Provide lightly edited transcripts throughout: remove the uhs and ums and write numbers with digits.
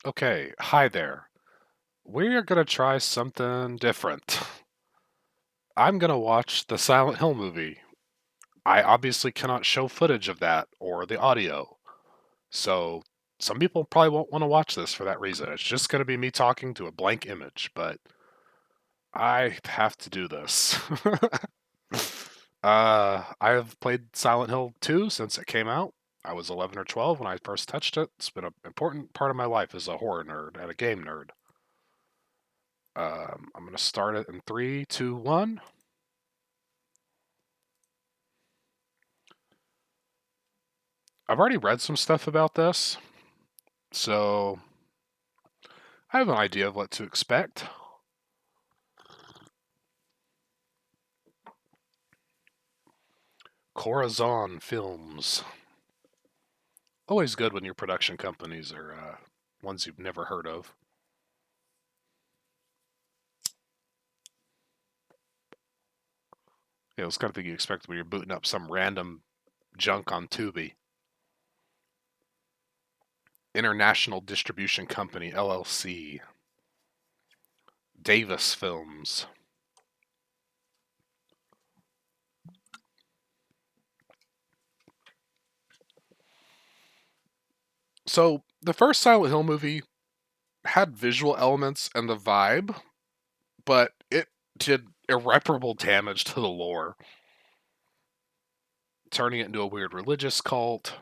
Okay, hi there. We're gonna try something different. I'm gonna watch the Silent Hill movie. I obviously cannot show footage of that or the audio, so some people probably won't want to watch this for that reason. It's just gonna be me talking to a blank image, but I have to do this. I've played Silent Hill 2 since it came out. I was 11 or 12 when I first touched it. It's been an important part of my life as a horror nerd and a game nerd. I'm going to start it in three, two, one. I've already read some stuff about this, so I have an idea of what to expect. Corazon Films. Always good when your production companies are ones you've never heard of. Yeah, it's kind of thing you expect when you're booting up some random junk on Tubi. International Distribution Company, LLC. Davis Films. So, the first Silent Hill movie had visual elements and the vibe, but it did irreparable damage to the lore, turning it into a weird religious cult,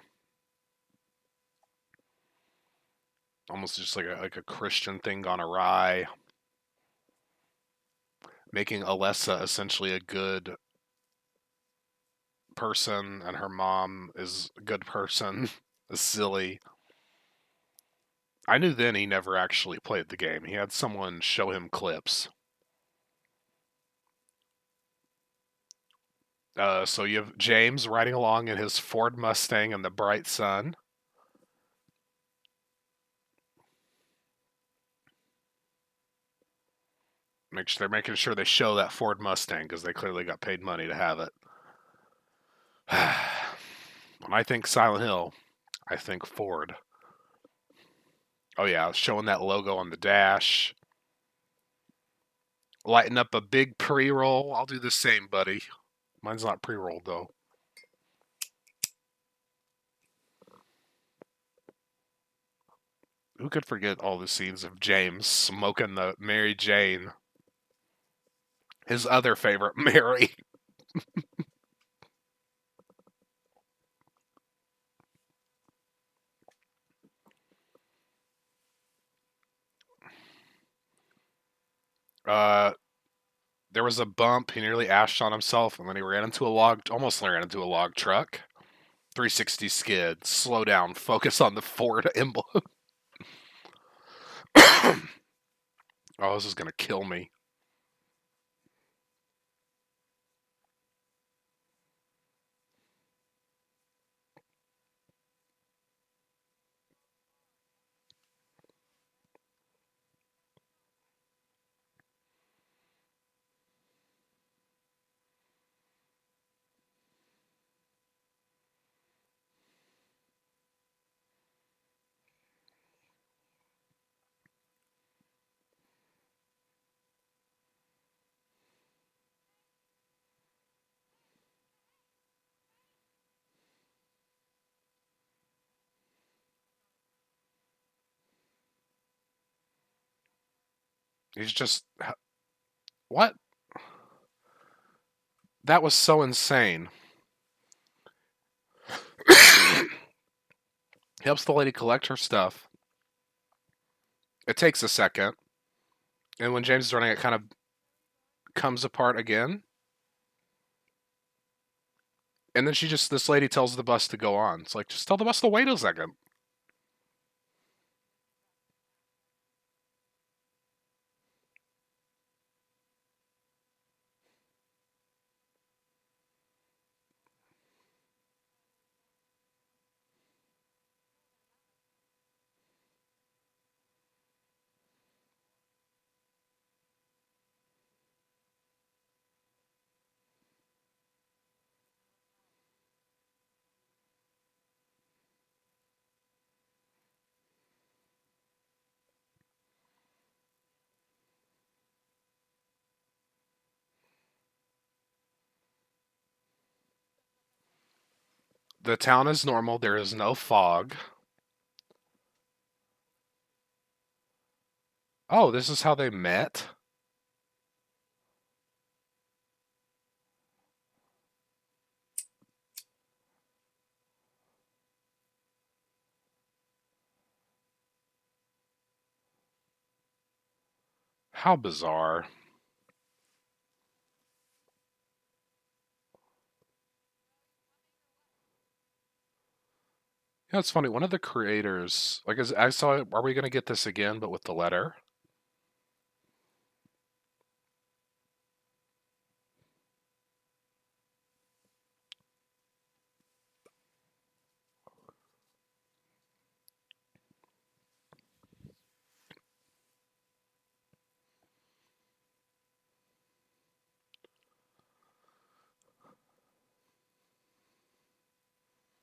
almost just like a Christian thing gone awry, making Alessa essentially a good person, and her mom is a good person. Is silly. I knew then he never actually played the game. He had someone show him clips. So you have James riding along in his Ford Mustang in the bright sun. They're making sure they show that Ford Mustang because they clearly got paid money to have it. When I think Silent Hill, I think Ford. Oh yeah, showing that logo on the dash, lighting up a big pre-roll. I'll do the same, buddy. Mine's not pre-rolled though. Who could forget all the scenes of James smoking the Mary Jane, his other favorite Mary? Uh, there was a bump. He nearly ashed on himself, and then he ran into a almost ran into a log truck. 360 skid. Slow down. Focus on the Ford emblem. Oh, this is gonna kill me. He's just what? That was so insane. He helps the lady collect her stuff. It takes a second, and when James is running, it kind of comes apart again. And then this lady tells the bus to go on. It's like, just tell the bus to wait a second. The town is normal. There is no fog. Oh, this is how they met? How bizarre. Yeah, it's funny. One of the creators, like, I saw, are we going to get this again, but with the letter?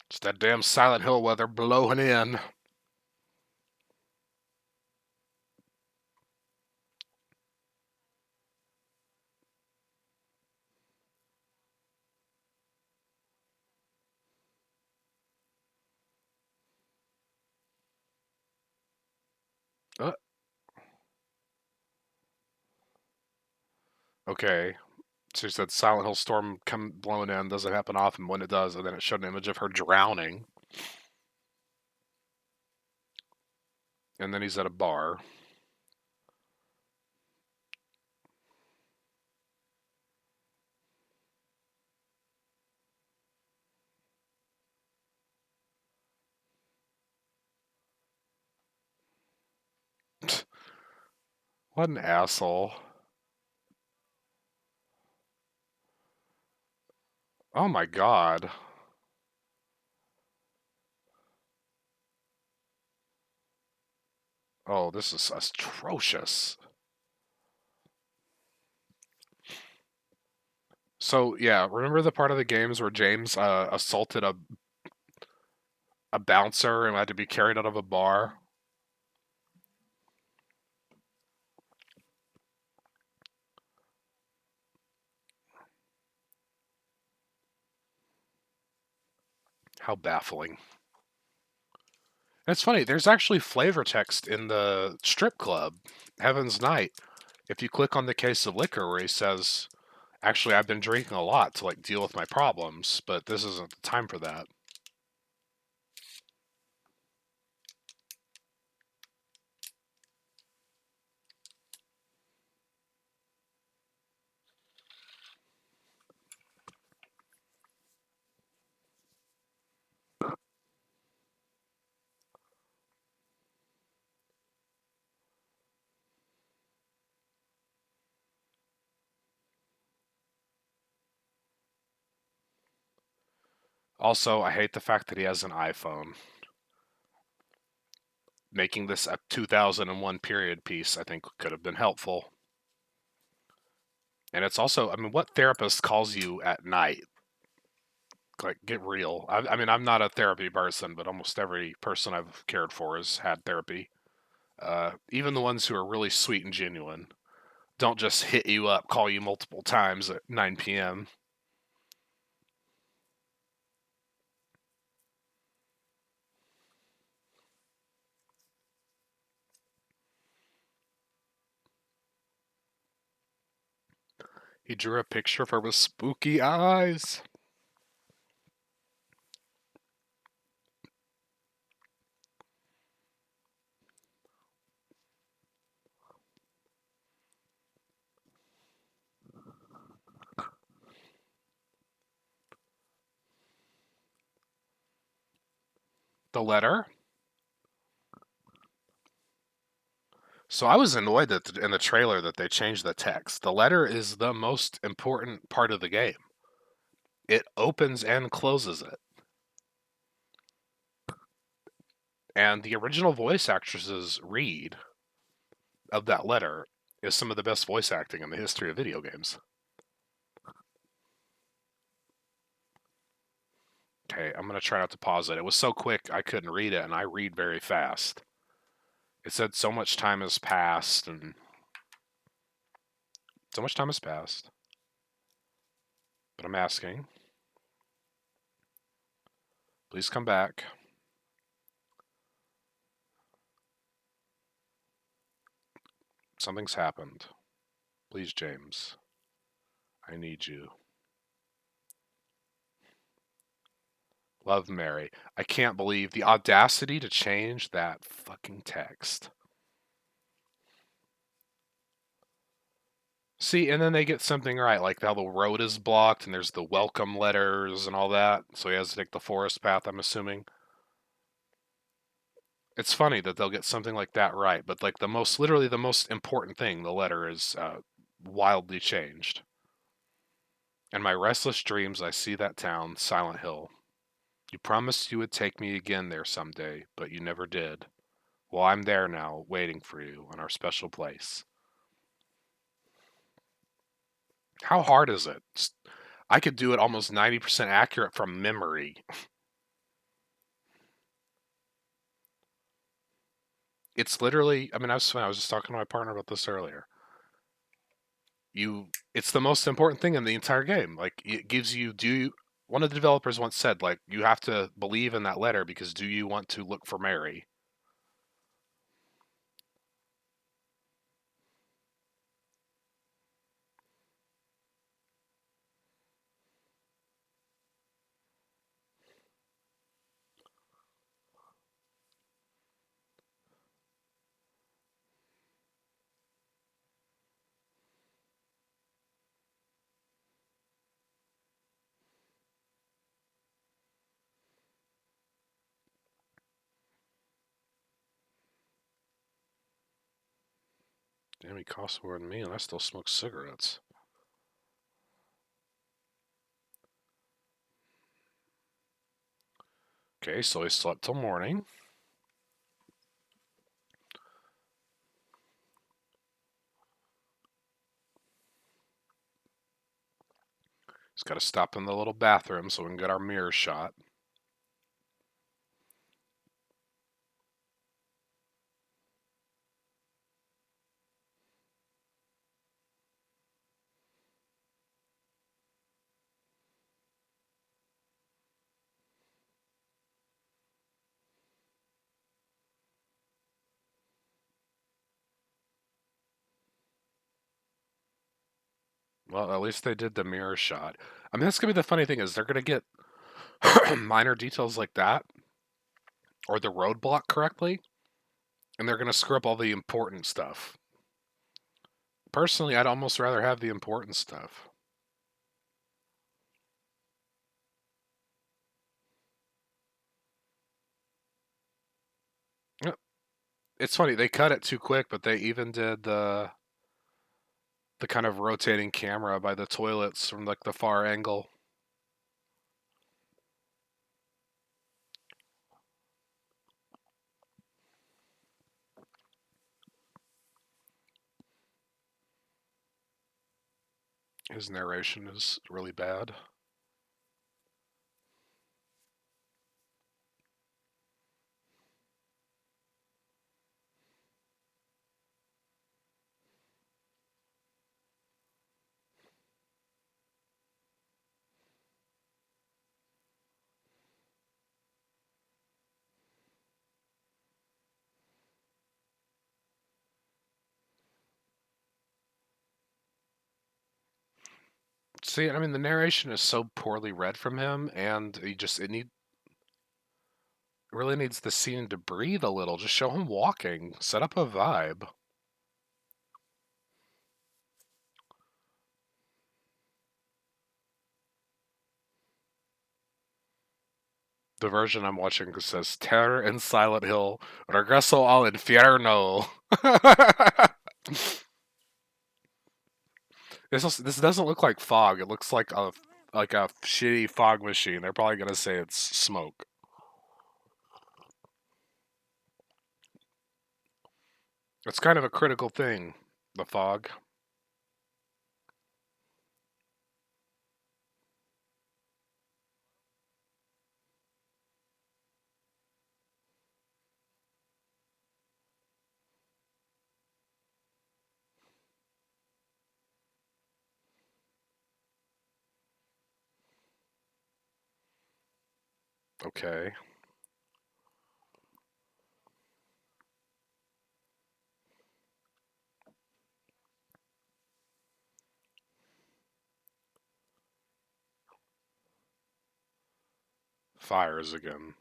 It's that damn Silent Hill weather blowing in. Uh, okay. So you said Silent Hill storm come blowing in doesn't happen often. When it does, and then it showed an image of her drowning, and then he's at a bar. What an asshole. Oh my god. Oh, this is atrocious. So yeah, remember the part of the games where James assaulted a bouncer and had to be carried out of a bar? How baffling. It's funny, there's actually flavor text in the strip club, Heaven's Night. If you click on the case of liquor where he says, actually, I've been drinking a lot to like deal with my problems, but this isn't the time for that. Also, I hate the fact that he has an iPhone. Making this a 2001 period piece, I think, could have been helpful. And it's also, I mean, what therapist calls you at night? Like, get real. I mean, I'm not a therapy person, but almost every person I've cared for has had therapy. Even the ones who are really sweet and genuine don't just hit you up, call you multiple times at 9 p.m. He drew a picture of her with spooky eyes. The letter. So I was annoyed that in the trailer that they changed the text. The letter is the most important part of the game. It opens and closes it. And the original voice actress's read of that letter is some of the best voice acting in the history of video games. Okay, I'm going to try not to pause it. It was so quick I couldn't read it, and I read very fast. It said so much time has passed, and so much time has passed. But I'm asking, Please come back. Something's happened. Please, James. I need you. Love, Mary. I can't believe the audacity to change that fucking text. See, and then they get something right, like how the road is blocked and there's the welcome letters and all that. So he has to take the forest path, I'm assuming. It's funny that they'll get something like that right, but like literally the most important thing, the letter is wildly changed. In my restless dreams, I see that town, Silent Hill. You promised you would take me again there someday, but you never did. Well, I'm there now, waiting for you in our special place. How hard is it? I could do it almost 90% accurate from memory. It's literally, I mean, I was just talking to my partner about this earlier. It's the most important thing in the entire game. Like, it gives you, one of the developers once said, like, you have to believe in that letter because do you want to look for Mary? Damn, he costs more than me and I still smoke cigarettes. Okay, so he slept till morning. He's got to stop in the little bathroom so we can get our mirror shot. Well, at least they did the mirror shot. I mean, that's gonna be the funny thing is they're gonna get minor details like that or the roadblock correctly, and they're gonna screw up all the important stuff. Personally, I'd almost rather have the important stuff. Yeah, it's funny they cut it too quick, but they even did the kind of rotating camera by the toilets from like the far angle. His narration is really bad. See, I mean, the narration is so poorly read from him, and it really needs the scene to breathe a little. Just show him walking, set up a vibe. The version I'm watching says Terror in Silent Hill, Regreso al Infierno. This doesn't look like fog. It looks like a shitty fog machine. They're probably gonna say it's smoke. It's kind of a critical thing, the fog. Okay. Fires again.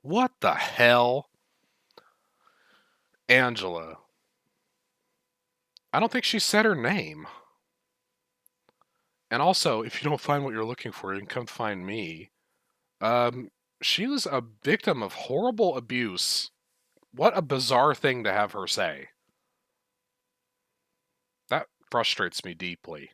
What the hell? Angela. I don't think she said her name. And also, if you don't find what you're looking for, you can come find me. Um, she was a victim of horrible abuse. What a bizarre thing to have her say. That frustrates me deeply.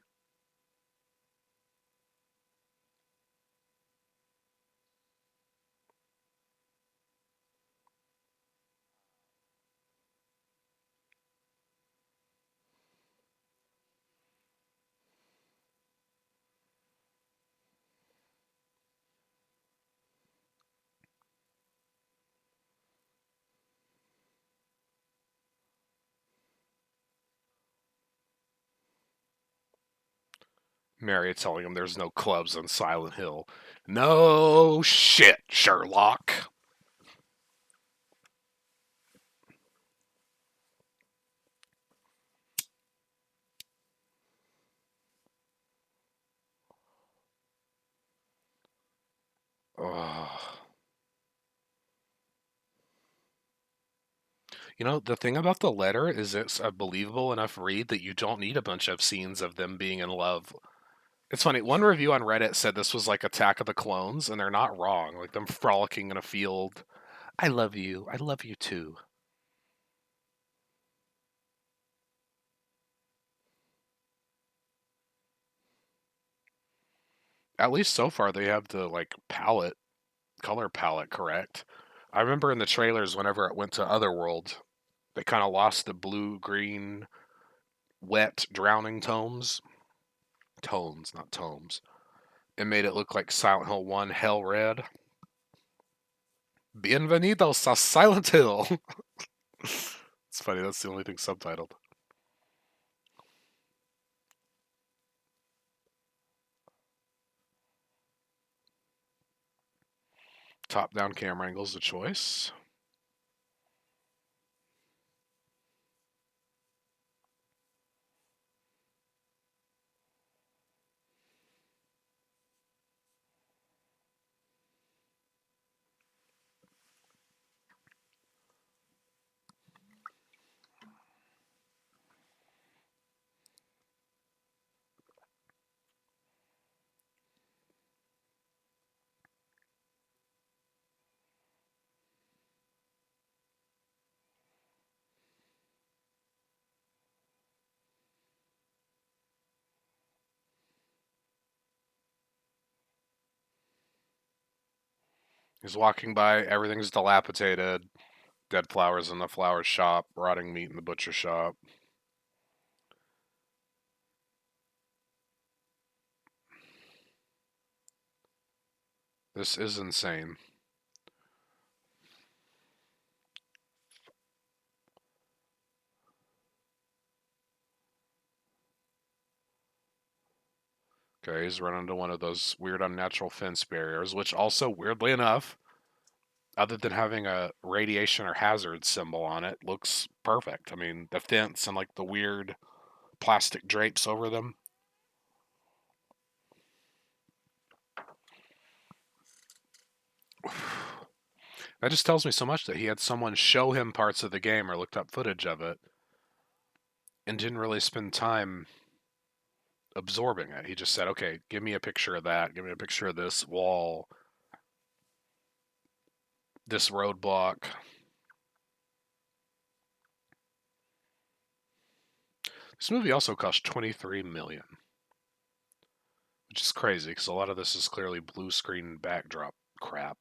Mary telling him there's no clubs on Silent Hill. No shit, Sherlock. Ugh. You know, the thing about the letter is it's a believable enough read that you don't need a bunch of scenes of them being in love. It's funny, one review on Reddit said this was like Attack of the Clones, and they're not wrong. Like them frolicking in a field. I love you. I love you too. At least so far they have the like color palette correct. I remember in the trailers whenever it went to Otherworld, they kind of lost the blue, green, wet, drowning tones, not tomes. It made it look like Silent Hill 1 Hell Red. Bienvenidos a Silent Hill. It's funny, that's the only thing subtitled. Top down camera angle's the choice. He's walking by, everything's dilapidated. Dead flowers in the flower shop, rotting meat in the butcher shop. This is insane. Okay, he's run into one of those weird unnatural fence barriers, which also, weirdly enough, other than having a radiation or hazard symbol on it, looks perfect. I mean, the fence and like the weird plastic drapes over them. That just tells me so much that he had someone show him parts of the game or looked up footage of it and didn't really spend time absorbing it. He just said, okay, give me a picture of that. Give me a picture of this wall. This roadblock. This movie also cost 23 million, which is crazy because a lot of this is clearly blue screen backdrop crap.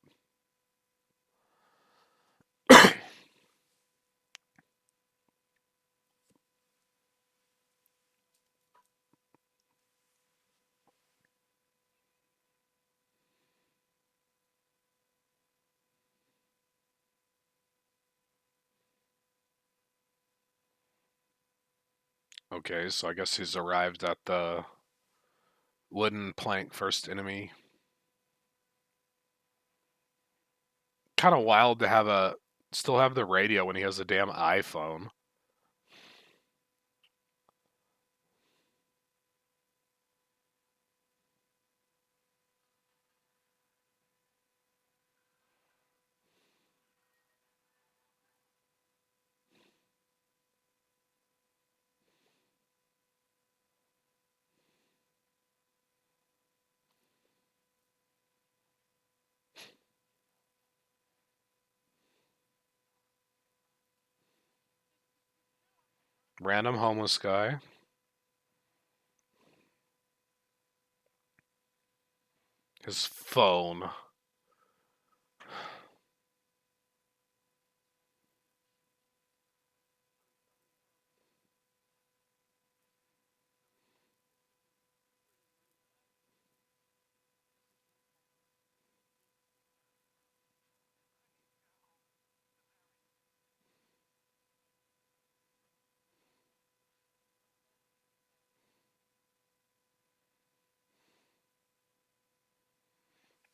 Okay, so I guess he's arrived at the wooden plank first enemy. Kind of wild to have a still have the radio when he has a damn iPhone. Random homeless guy. His phone.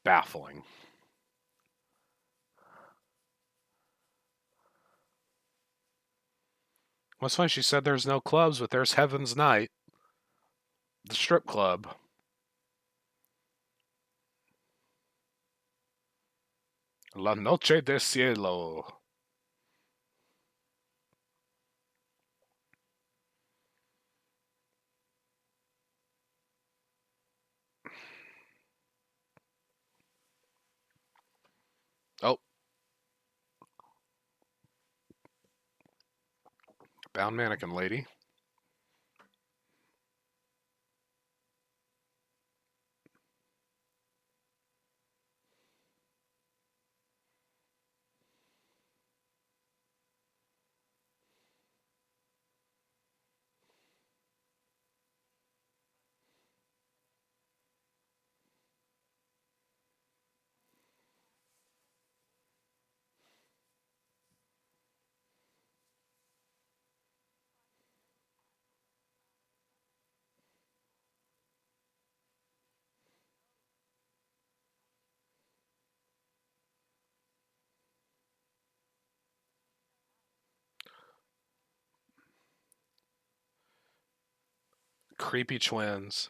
Baffling. What's funny, she said there's no clubs, but there's Heaven's Night, the strip club. La Noche de Cielo. Oh, bound mannequin lady. Creepy twins.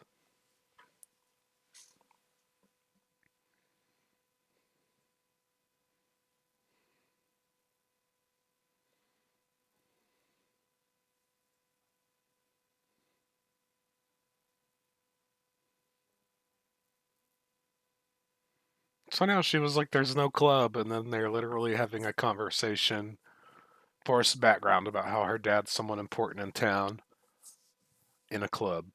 So now she was like, there's no club, and then they're literally having a conversation, forced background about how her dad's someone important in town in a club.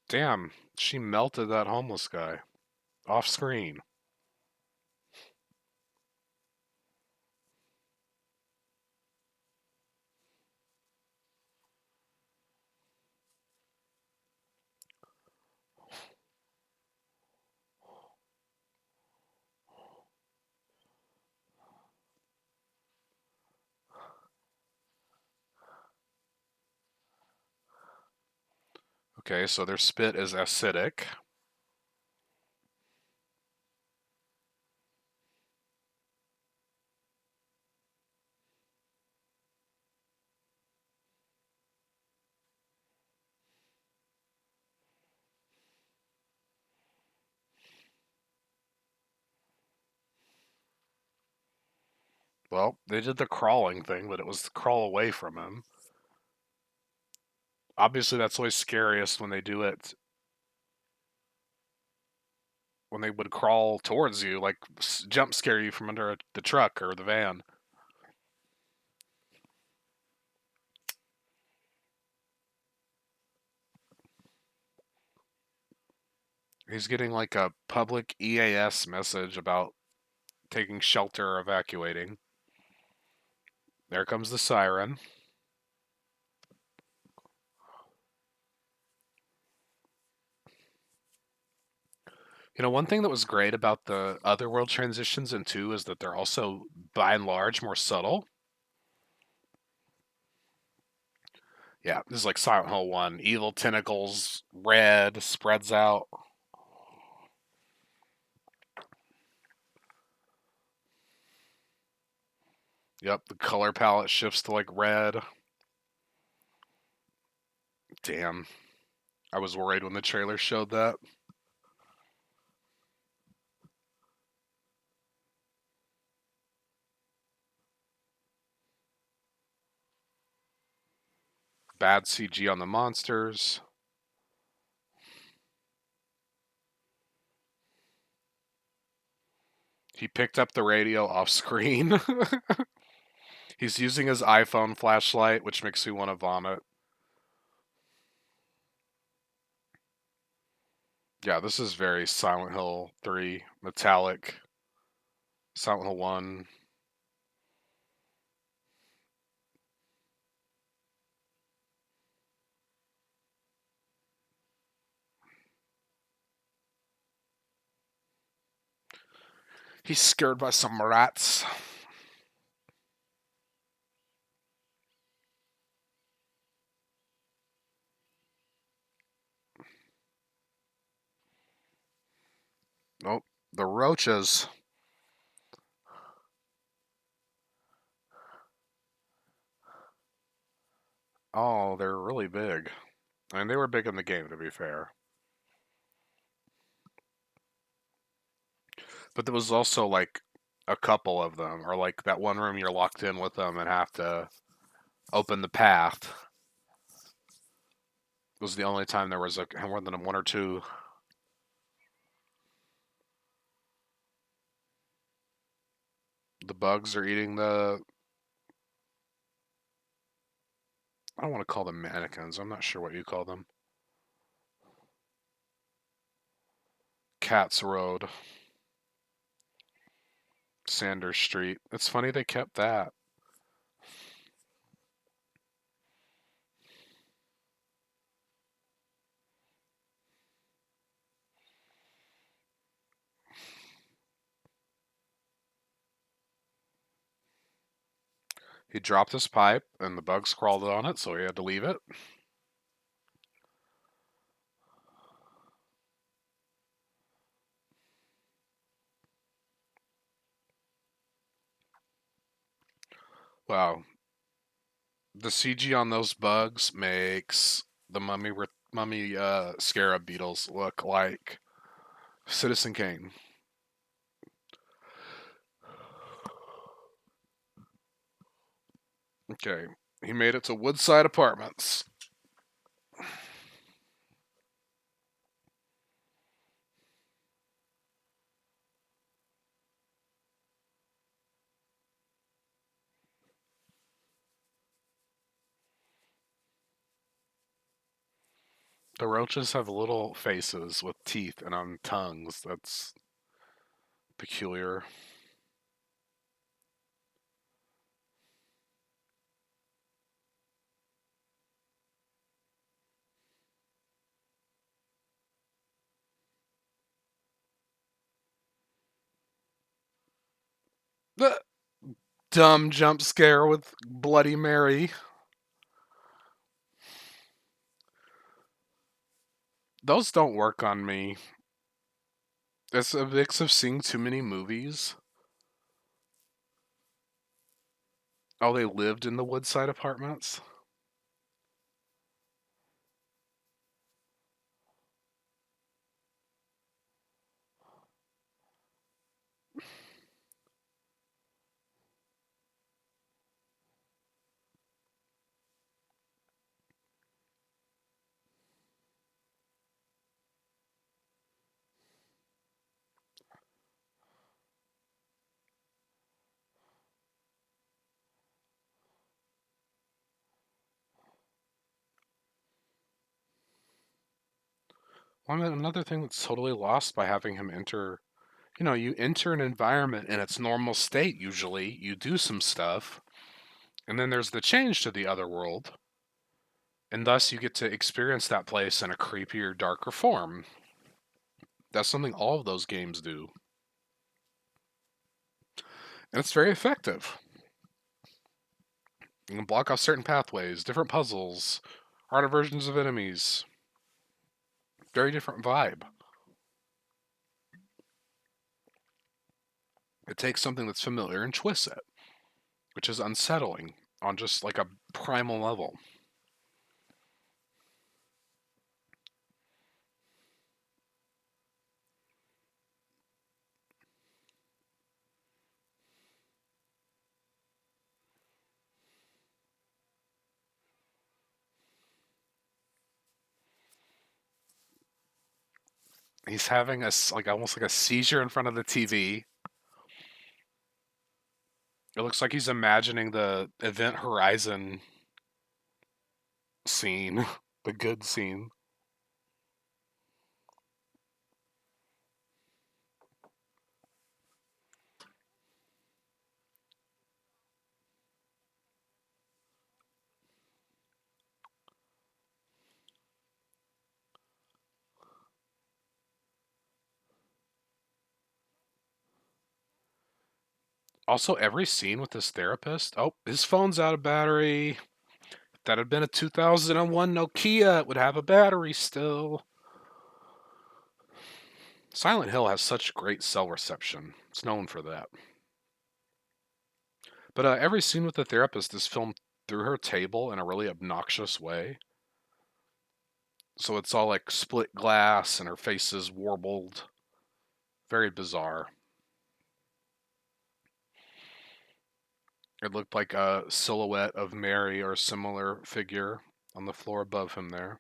Damn, she melted that homeless guy off screen. Okay, so their spit is acidic. Well, they did the crawling thing, but it was to crawl away from him. Obviously, that's always scariest when they do it. when they would crawl towards you, like jump scare you from under the truck or the van. He's getting like a public EAS message about taking shelter or evacuating. There comes the siren. You know, one thing that was great about the other world transitions in 2 is that they're also, by and large, more subtle. Yeah, this is like Silent Hill 1. Evil tentacles, red, spreads out. Yep, the color palette shifts to like red. Damn. I was worried when the trailer showed that. Bad CG on the monsters. He picked up the radio off screen. He's using his iPhone flashlight, which makes me want to vomit. Yeah, this is very Silent Hill 3, metallic. Silent Hill 1. He's scared by some rats. Nope. The roaches. Oh, they're really big. I mean, they were big in the game, to be fair. But there was also like a couple of them, or like that one room you're locked in with them and have to open the path. It was the only time there was more than one or two. The bugs are eating the. I don't want to call them mannequins. I'm not sure what you call them. Cats Road, Sanders Street. It's funny they kept that. He dropped his pipe and the bugs crawled on it, so he had to leave it. Wow. The CG on those bugs makes the mummy scarab beetles look like Citizen Kane. Okay, he made it to Woodside Apartments. The roaches have little faces with teeth and on tongues. That's peculiar. The dumb jump scare with Bloody Mary. Those don't work on me. It's a mix of seeing too many movies. Oh, they lived in the Woodside Apartments? I mean, another thing that's totally lost by having him enter, you enter an environment in its normal state usually, you do some stuff, and then there's the change to the other world, and thus you get to experience that place in a creepier, darker form. That's something all of those games do. And it's very effective. You can block off certain pathways, different puzzles, harder versions of enemies. Very different vibe. It takes something that's familiar and twists it, which is unsettling on just like a primal level. He's having like almost like a seizure in front of the TV. It looks like he's imagining the Event Horizon scene, the good scene. Also, every scene with this therapist. Oh, his phone's out of battery. If that had been a 2001 Nokia, it would have a battery still. Silent Hill has such great cell reception. It's known for that. But every scene with the therapist is filmed through her table in a really obnoxious way. So it's all like split glass and her face is warbled. Very bizarre. It looked like a silhouette of Mary or a similar figure on the floor above him there.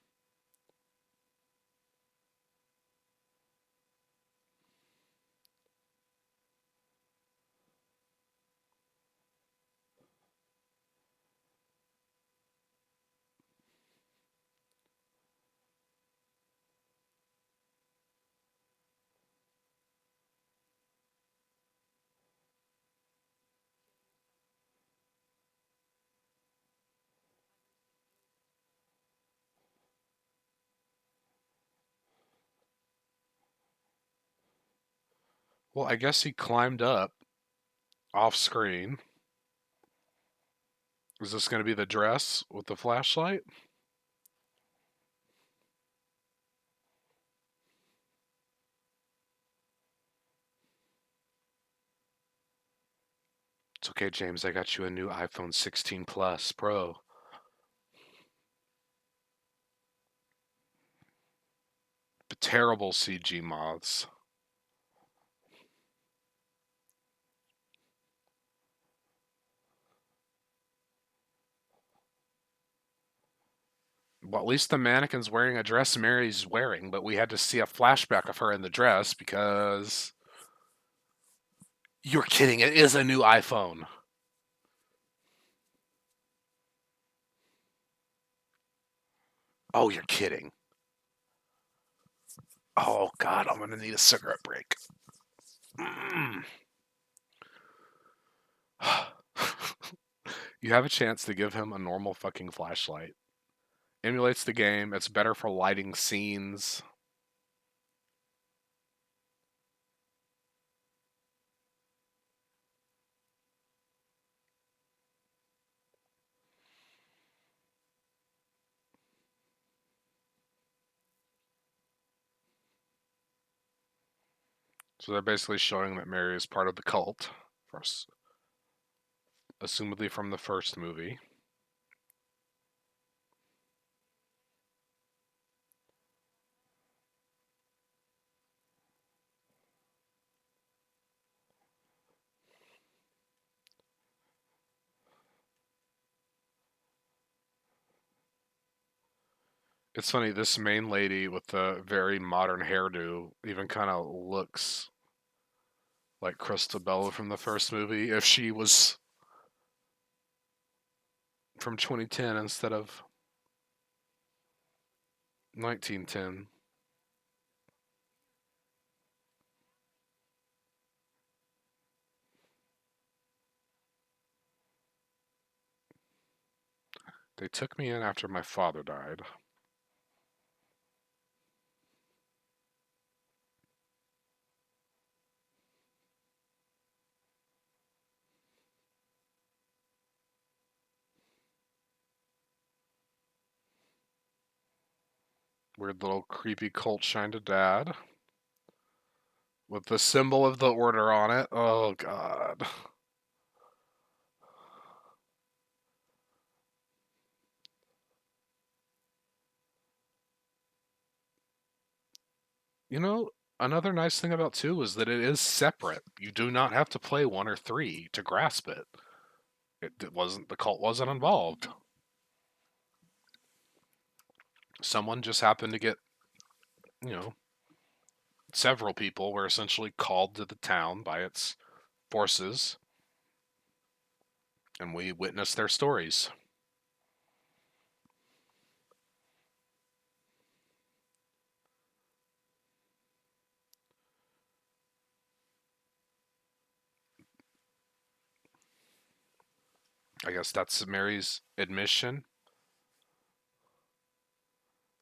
Well, I guess he climbed up off screen. Is this going to be the dress with the flashlight? It's okay, James. I got you a new iPhone 16 Plus Pro. But terrible CG mods. Well, at least the mannequin's wearing a dress Mary's wearing, but we had to see a flashback of her in the dress because. You're kidding. It is a new iPhone. Oh, you're kidding. Oh, God. I'm going to need a cigarette break. Mm. You have a chance to give him a normal fucking flashlight. Emulates the game. It's better for lighting scenes. So they're basically showing that Mary is part of the cult, first, assumedly from the first movie. It's funny, this main lady with the very modern hairdo even kind of looks like Christabella from the first movie if she was from 2010 instead of 1910. They took me in after my father died. Weird little creepy cult shrine to dad with the symbol of the order on it. Oh god. You know, another nice thing about 2 is that it is separate. You do not have to play 1 or 3 to grasp it. It wasn't the cult wasn't involved. Someone just happened to get, you know, several people were essentially called to the town by its forces, and we witnessed their stories. I guess that's Mary's admission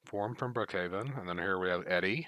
form from Brookhaven, and then here we have Eddie.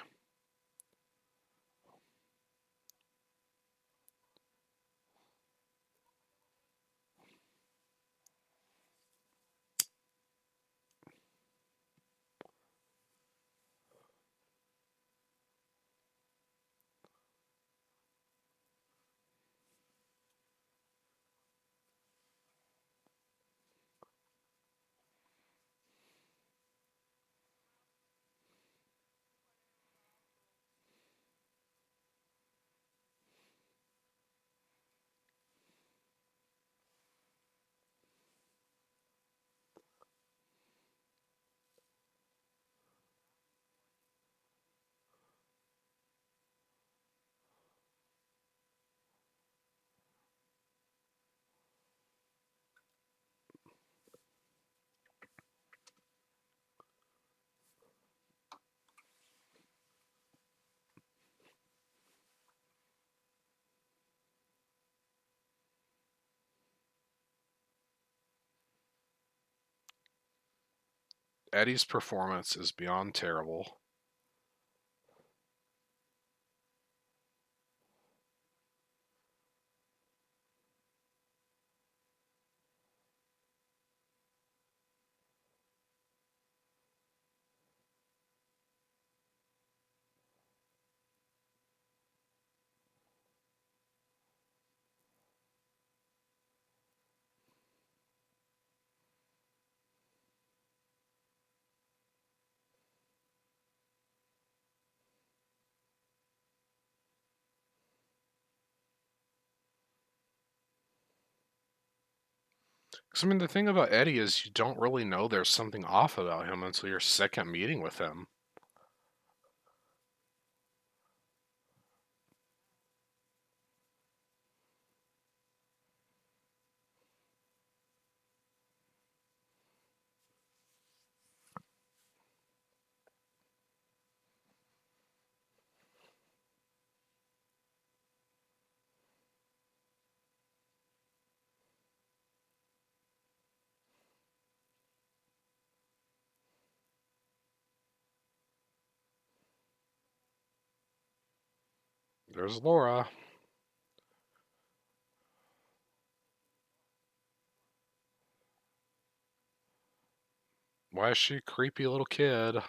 Eddie's performance is beyond terrible. Because, I mean, the thing about Eddie is you don't really know there's something off about him until your second meeting with him. There's Laura. Why is she a creepy little kid?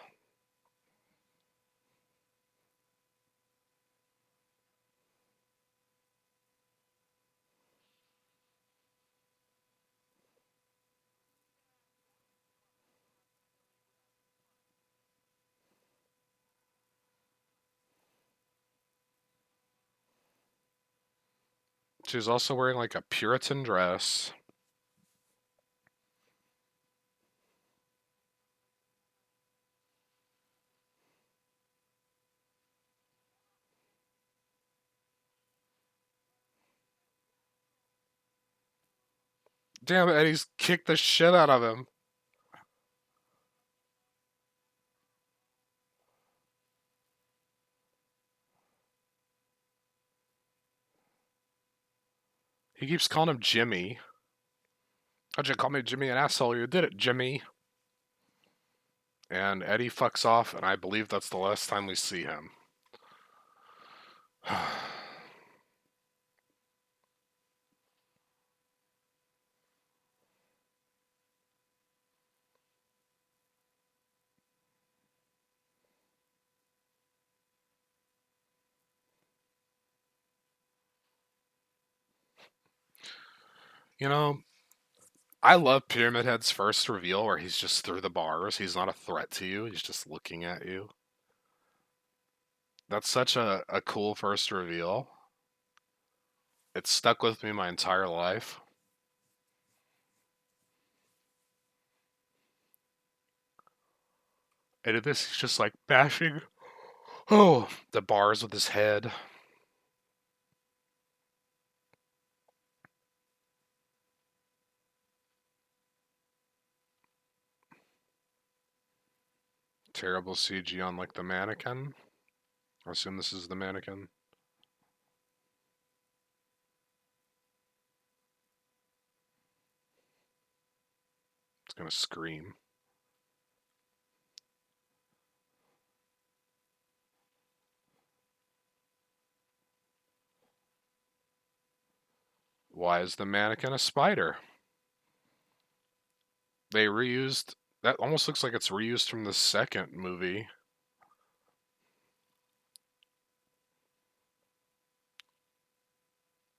She's also wearing like a Puritan dress. Damn, Eddie's kicked the shit out of him. He keeps calling him Jimmy. How'd you call me Jimmy an asshole? You did it, Jimmy. And Eddie fucks off, and I believe that's the last time we see him. You know, I love Pyramid Head's first reveal where he's just through the bars. He's not a threat to you, he's just looking at you. That's such a cool first reveal. It's stuck with me my entire life. And in this, he's just like bashing, oh, the bars with his head. Terrible CG on like the mannequin. I assume this is the mannequin. It's gonna scream. Why is the mannequin a spider? They reused that. Almost looks like it's reused from the second movie.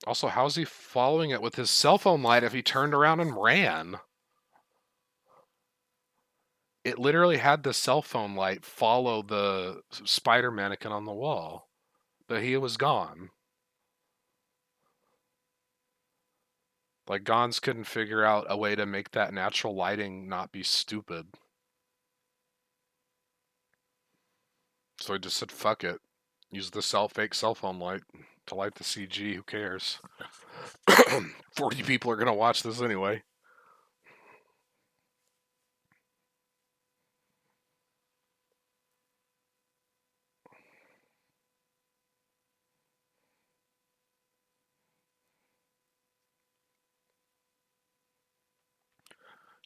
Also, how's he following it with his cell phone light if he turned around and ran? It literally had the cell phone light follow the spider mannequin on the wall, but he was gone. Like Gons couldn't figure out a way to make that natural lighting not be stupid. So he just said, fuck it. Use the fake cell phone light to light the CG. Who cares? 40 people are going to watch this anyway.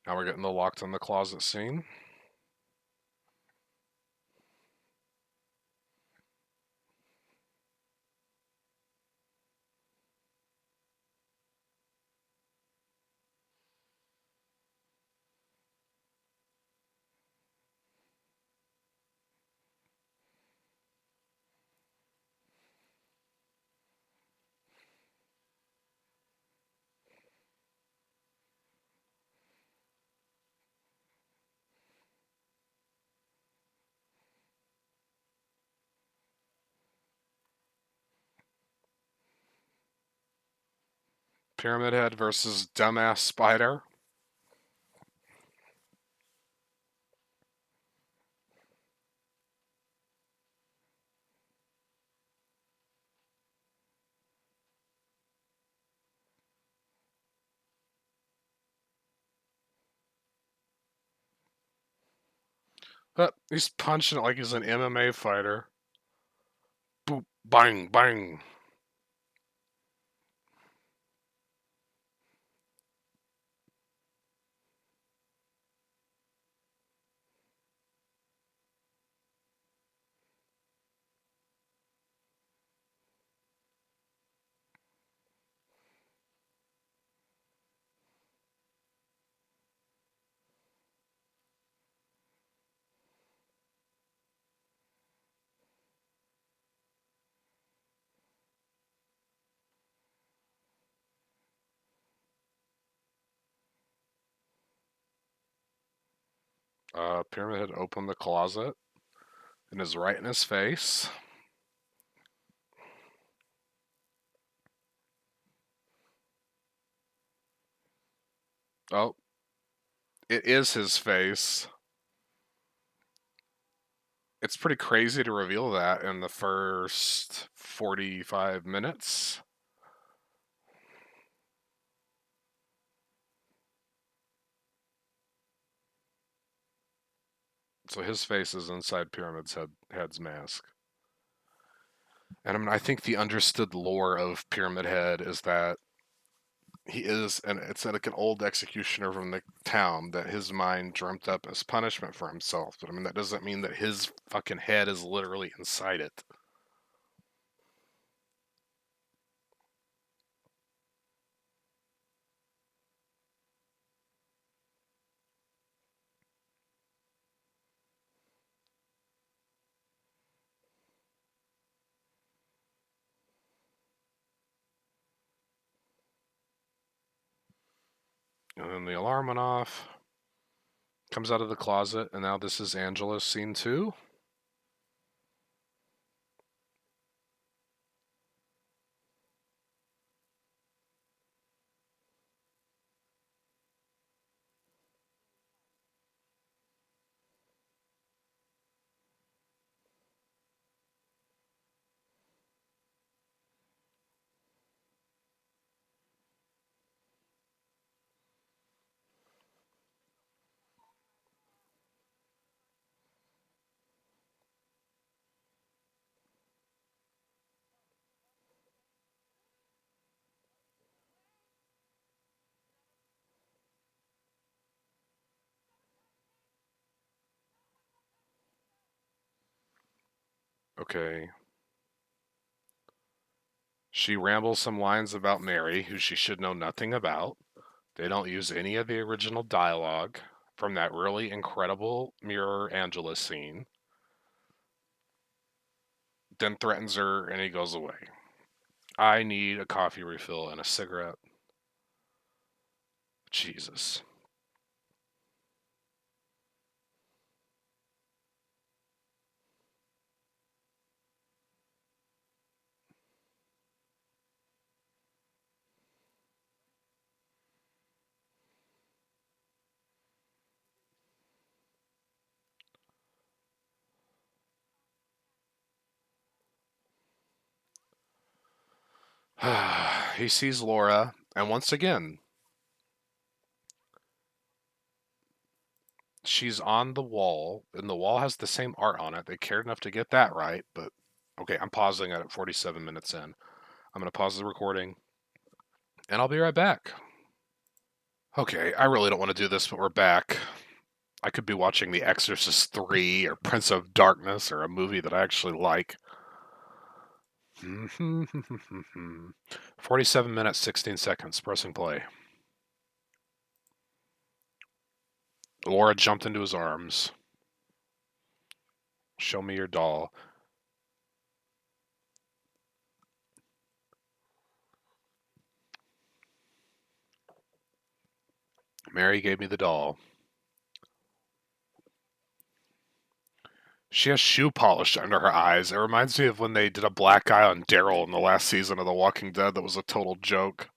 Now we're getting the locked in the closet scene. Pyramid Head versus Dumbass Spider. He's punching it like he's an MMA fighter. Boop, bang, bang. Pyramid Head opened the closet and is right in his face. Oh, it is his face. It's pretty crazy to reveal that in the first 45 minutes. So his face is inside Head's mask. And I think the understood lore of Pyramid Head is that He is, and it's like an old executioner from the town that his mind dreamt up as punishment for himself. But I mean, that doesn't mean that his fucking head is literally inside it. And then the alarm went off. Comes out of the closet, and now this is Angela's scene two. Okay. She rambles some lines about Mary, who she should know nothing about. They don't use any of the original dialogue from that really incredible Mirror Angela scene. Then threatens her, and he goes away. I need a coffee refill and a cigarette. Jesus. He sees Laura, and once again, she's on the wall, and the wall has the same art on it. They cared enough to get that right, but okay, I'm pausing it at 47 minutes in. I'm going to pause the recording, and I'll be right back. Okay, I really don't want to do this, but we're back. I could be watching The Exorcist 3 or Prince of Darkness or a movie that I actually like. 47 minutes, 16 seconds. Pressing play. Laura jumped into his arms. Show me your doll. Mary gave me the doll. She has shoe polish under her eyes. It reminds me of when they did a black eye on Daryl in the last season of The Walking Dead that was a total joke.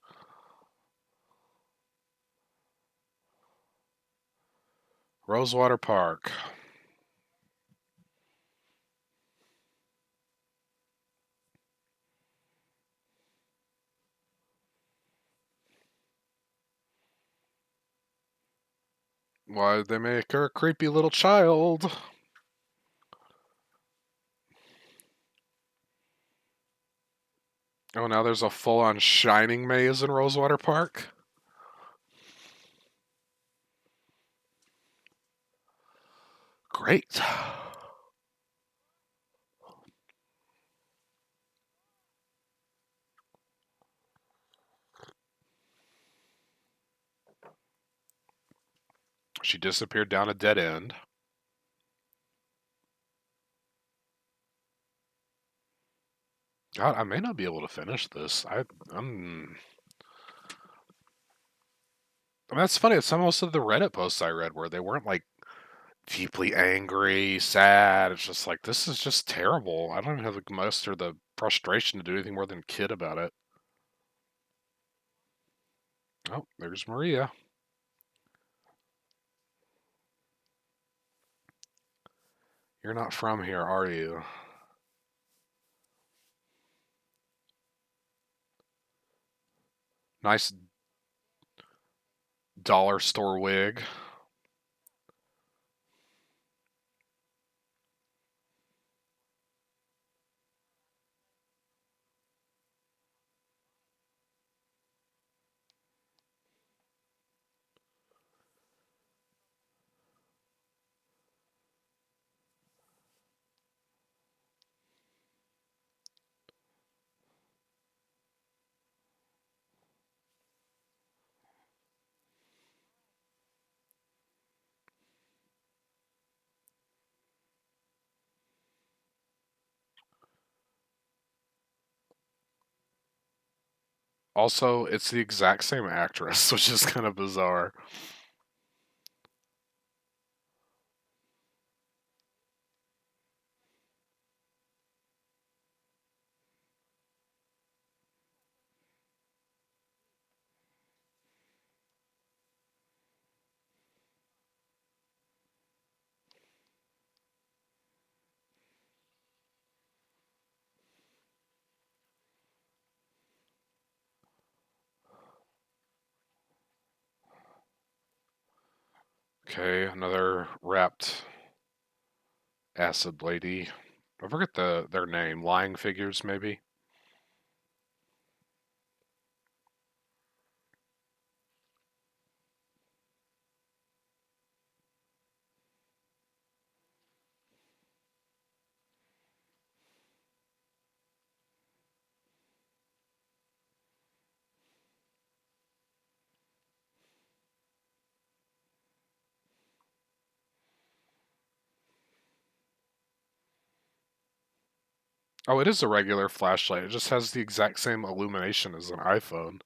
Rosewater Park. Why'd they make her a creepy little child? Oh, now there's a full-on Shining maze in Rosewater Park? Great. She disappeared down a dead end. God, I may not be able to finish this. I mean, that's funny. Some most of the Reddit posts I read where they weren't like deeply angry, sad. It's just like this is just terrible. I don't even have the muster the frustration to do anything more than kid about it. Oh, there's Maria. You're not from here, are you? Nice dollar store wig. Also, it's the exact same actress, which is kind of bizarre. Okay, another wrapped acid lady. I forget their name. Lying figures, maybe. Oh, it is a regular flashlight. It just has the exact same illumination as an iPhone.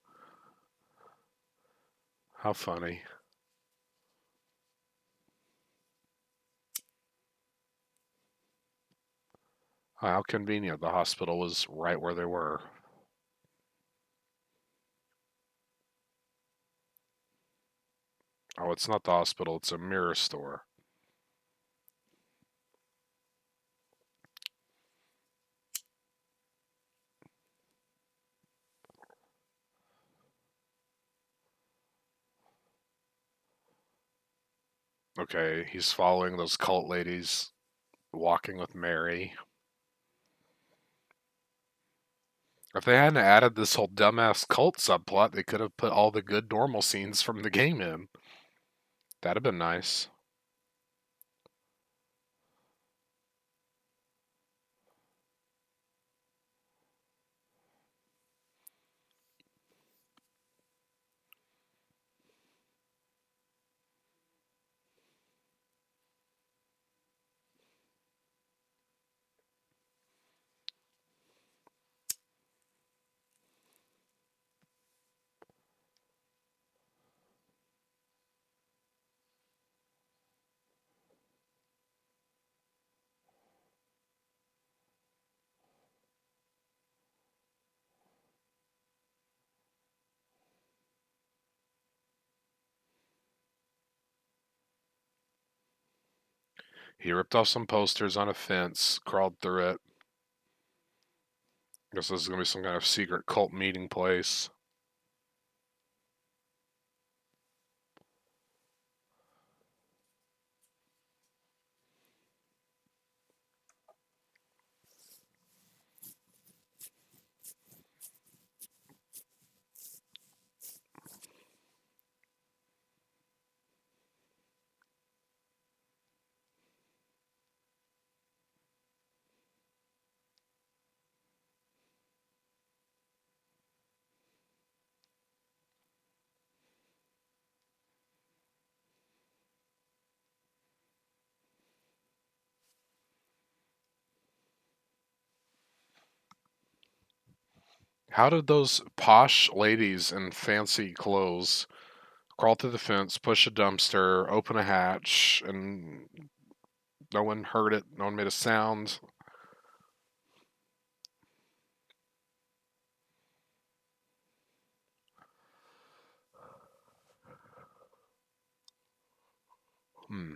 How funny. How convenient. The hospital was right where they were. Oh, it's not the hospital, it's a mirror store. Okay, he's following those cult ladies walking with Mary. If they hadn't added this whole dumbass cult subplot, they could have put all the good normal scenes from the game in. That'd have been nice. He ripped off some posters on a fence, crawled through it. Guess this is gonna be some kind of secret cult meeting place. How did those posh ladies in fancy clothes crawl through the fence, push a dumpster, open a hatch, and no one heard it? No one made a sound. Hmm.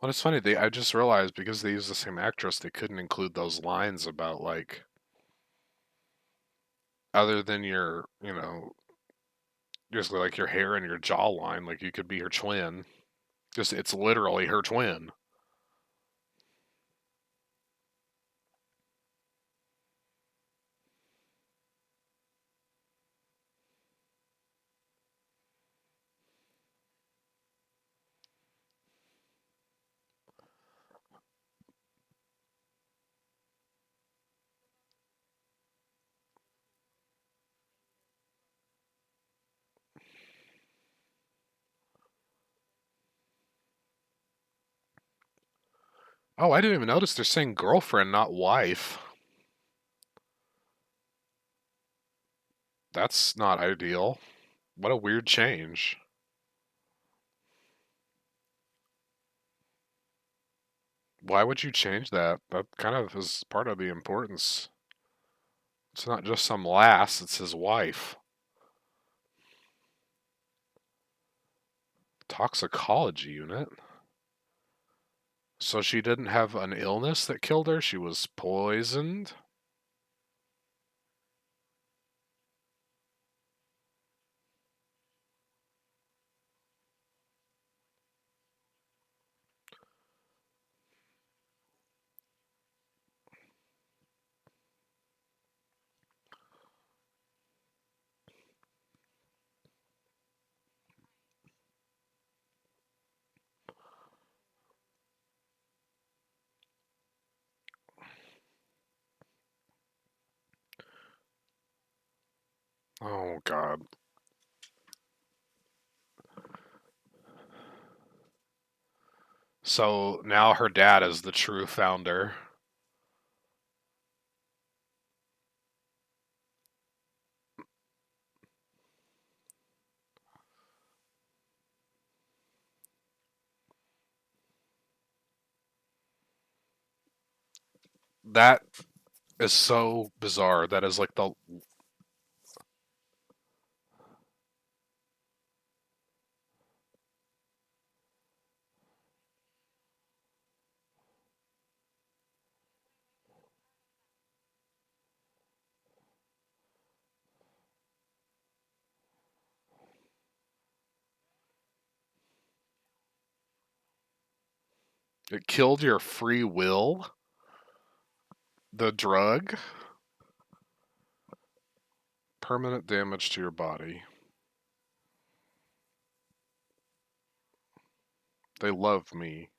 Well, it's funny. I just realized because they used the same actress, they couldn't include those lines about like other than your, just like your hair and your jawline, like you could be her twin. Just it's literally her twin. Oh, I didn't even notice they're saying girlfriend, not wife. That's not ideal. What a weird change. Why would you change that? That kind of is part of the importance. It's not just some lass, it's his wife. Toxicology unit. So she didn't have an illness that killed her? She was poisoned? Oh, God. So now her dad is the true founder. That is so bizarre. That is like the. It killed your free will? The drug? Permanent damage to your body. They love me.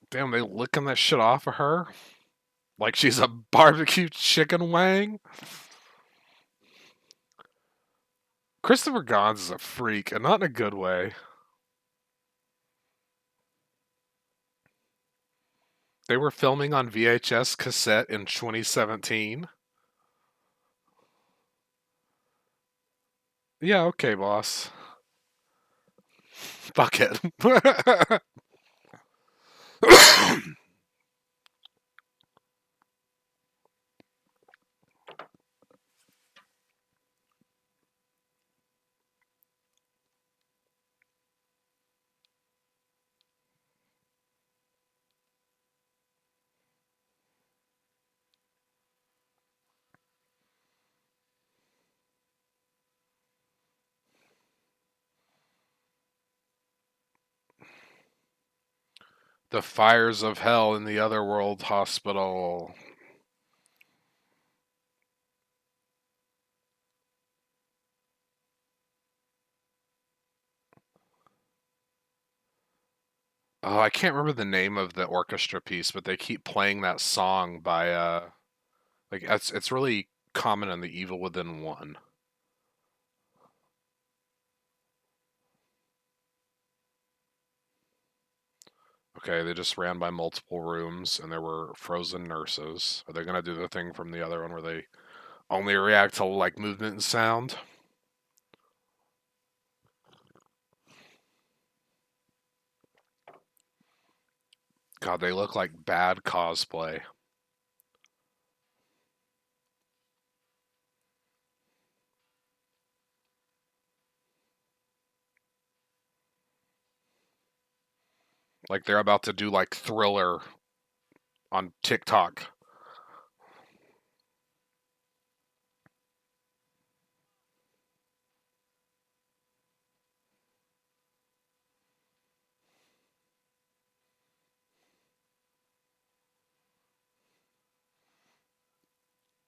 Damn, they licking that shit off of her? Like she's a barbecue chicken wang? Christopher Gans is a freak, and not in a good way. They were filming on VHS cassette in 2017. Yeah, okay, boss. Fuck it. The fires of hell in the Otherworld Hospital. Oh, I can't remember the name of the orchestra piece, but they keep playing that song by like it's really common in the Evil Within one. Okay, they just ran by multiple rooms and there were frozen nurses. Are they gonna do the thing from the other one where they only react to like movement and sound? God, they look like bad cosplay. Like they're about to do like Thriller on TikTok.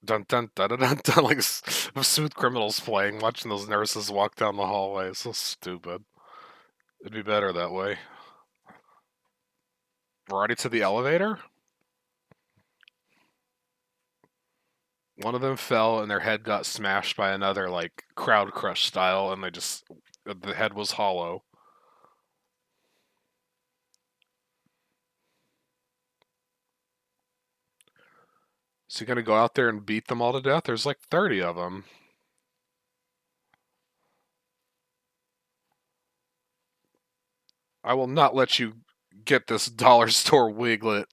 Dun dun dun dun dun, dun like Smooth Criminals playing, watching those nurses walk down the hallway. It's so stupid. It'd be better that way. We're already to the elevator? One of them fell and their head got smashed by another, like crowd crush style, and they just the head was hollow. Is he gonna go out there and beat them all to death? There's like 30 of them. I will not let you get this dollar store wiglet.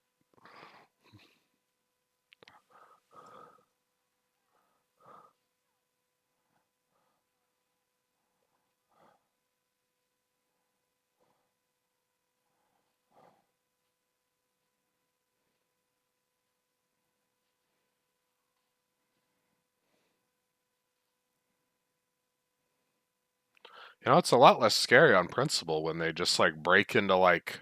You know, it's a lot less scary on principle when they just like break into like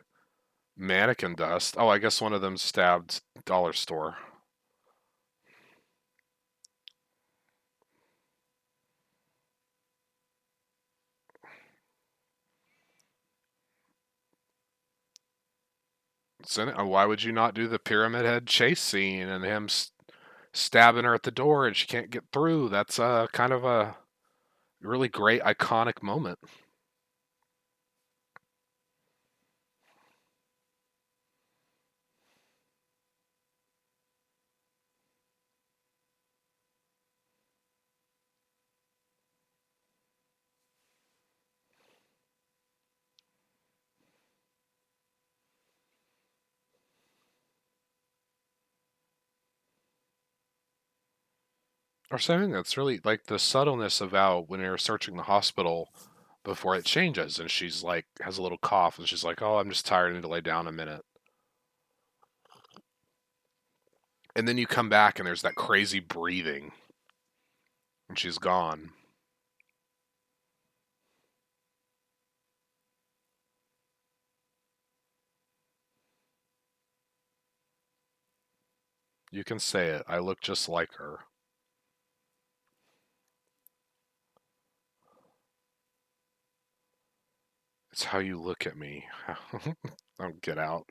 mannequin dust. Oh, I guess one of them stabbed dollar store. Why would you not do the pyramid head chase scene and him stabbing her at the door and she can't get through? That's kind of a really great iconic moment. Or something that's really like the subtleness of how when you're searching the hospital before it changes and she's like has a little cough and she's like, "Oh, I'm just tired. I need to lay down a minute." And then you come back and there's that crazy breathing and she's gone. You can say it. I look just like her. It's how you look at me. Don't get out.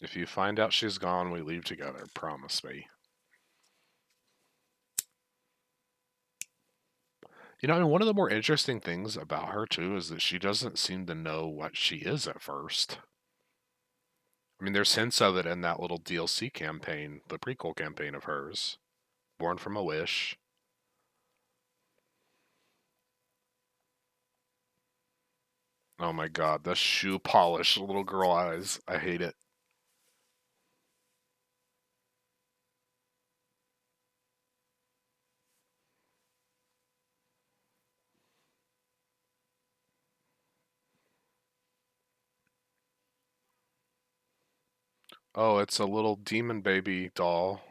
If you find out she's gone, we leave together. Promise me. You know, and one of the more interesting things about her, too, is that she doesn't seem to know what she is at first. I mean, there's hints of it in that little DLC campaign, the prequel campaign of hers, Born from a Wish. Oh my god, the shoe polish little girl eyes. I hate it. Oh, it's a little demon baby doll.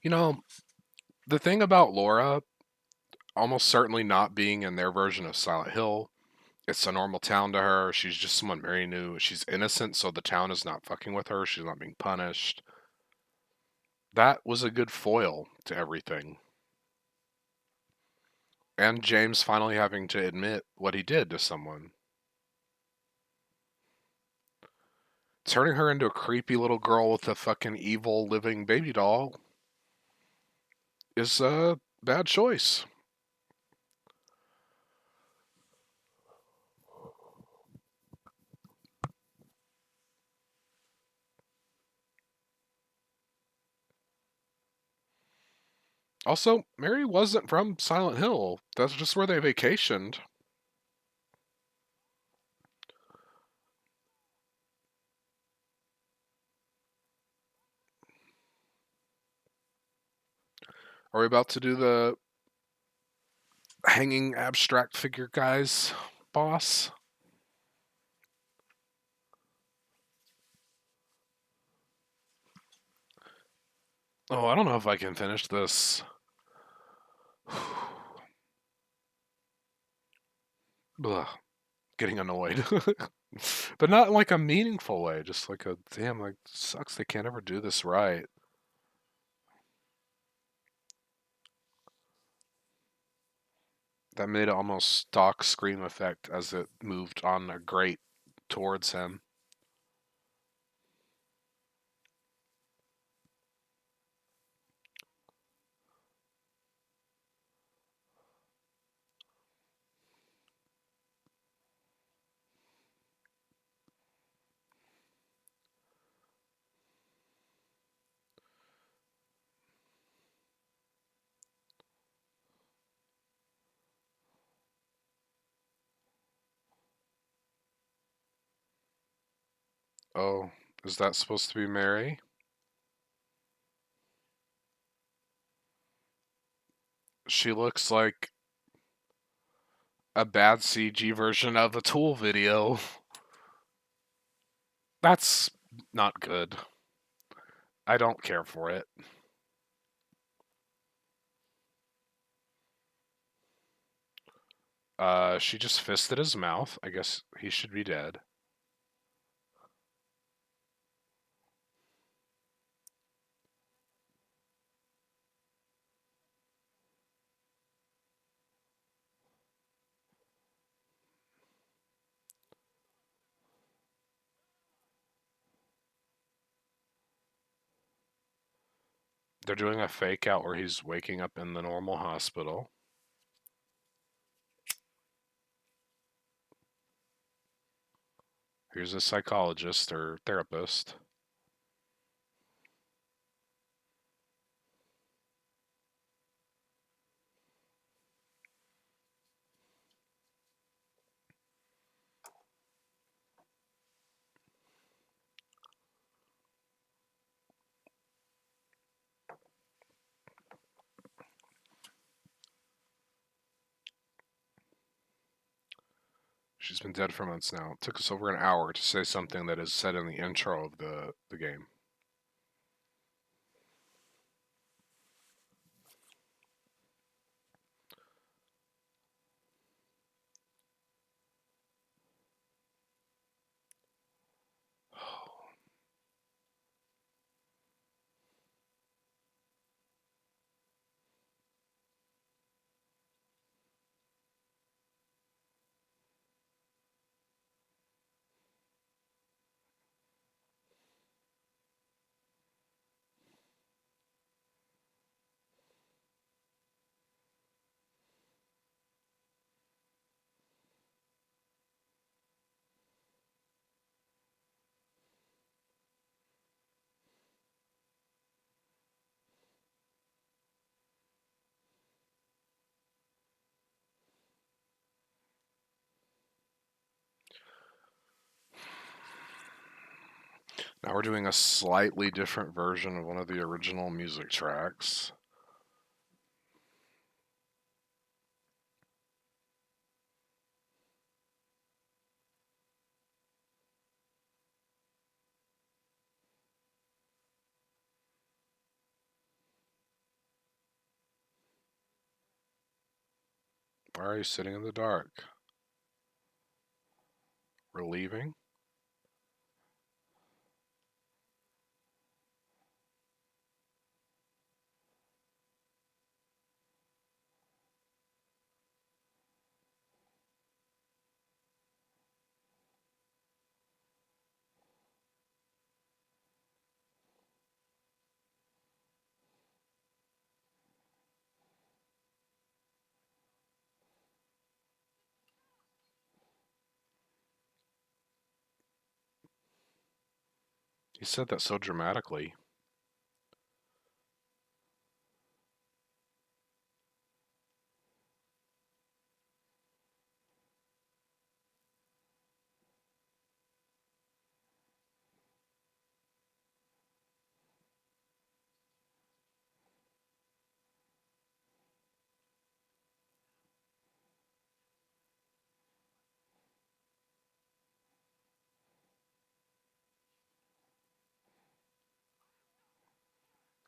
You know, the thing about Laura almost certainly not being in their version of Silent Hill, it's a normal town to her. She's just someone very new. She's innocent, so the town is not fucking with her. She's not being punished. That was a good foil to everything. And James finally having to admit what he did to someone. Turning her into a creepy little girl with a fucking evil living baby doll is a bad choice. Also, Mary wasn't from Silent Hill. That's just where they vacationed. Are we about to do the hanging abstract figure guys boss? Oh, I don't know if I can finish this. Ugh, getting annoyed. But not in like a meaningful way, just like a damn, like sucks they can't ever do this right. That made it almost stock scream effect as it moved on a grate towards him. Oh, is that supposed to be Mary? She looks like a bad CG version of a Tool video. That's not good. I don't care for it. She just fisted his mouth. I guess he should be dead. They're doing a fake out where he's waking up in the normal hospital. Here's a psychologist or therapist. She's been dead for months now. It took us over an hour to say something that is said in the intro of the game. Now we're doing a slightly different version of one of the original music tracks. Why are you sitting in the dark? We're leaving? He said that so dramatically.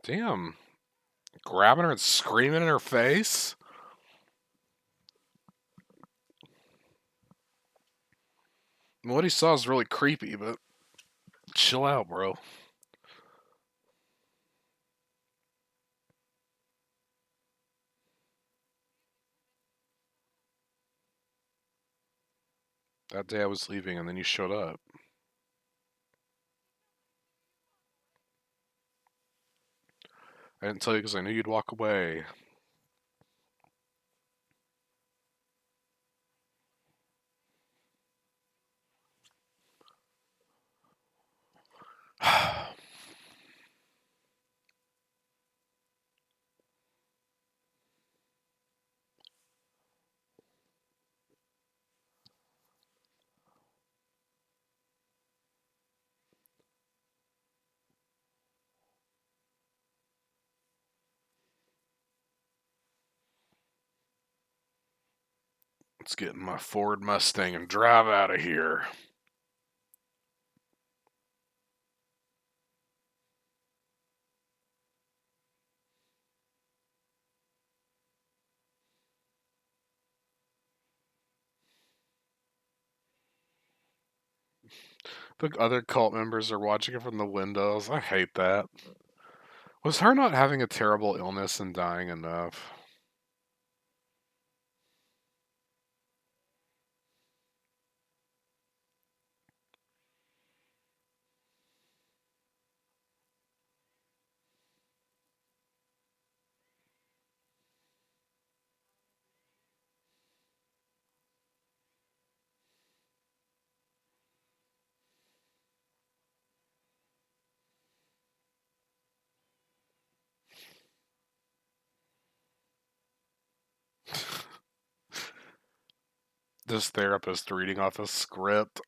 Damn. Grabbing her and screaming in her face? What he saw is really creepy, but chill out, bro. That day I was leaving and then you showed up. I didn't tell you because I knew you'd walk away. Let's get in my Ford Mustang and drive out of here. The other cult members are watching it from the windows. I hate that. Was her not having a terrible illness and dying enough? This therapist reading off a script.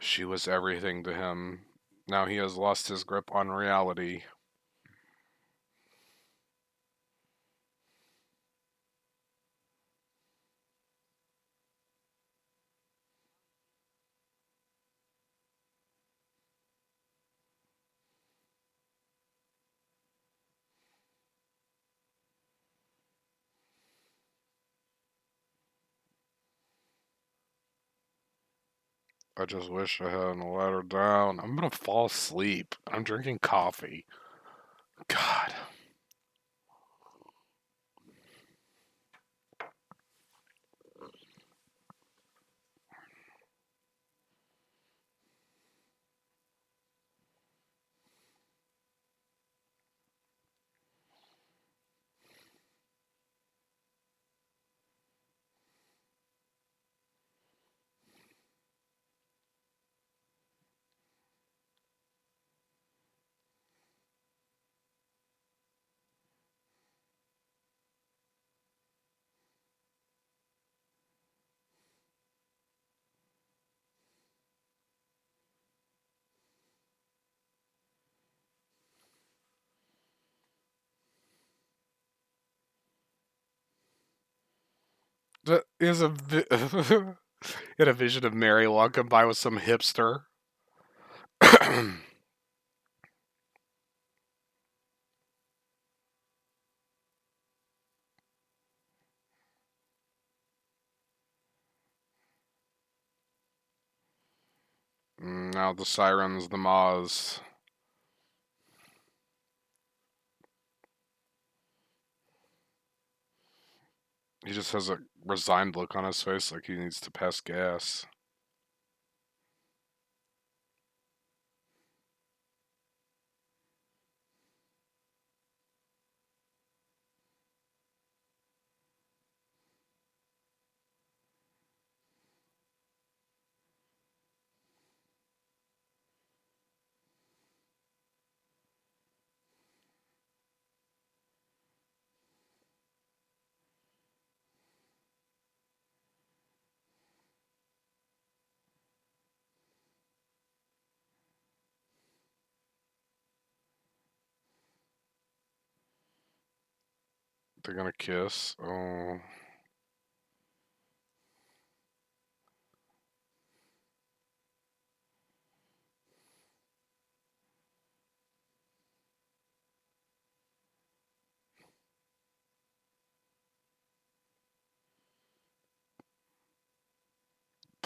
She was everything to him. Now he has lost his grip on reality. I just wish I hadn't let her down. I'm gonna fall asleep. I'm drinking coffee. God. That is a in a vision of Mary walking by with some hipster. Now the sirens, the maws. He just has a resigned look on his face like he needs to pass gas. They're gonna kiss. Oh.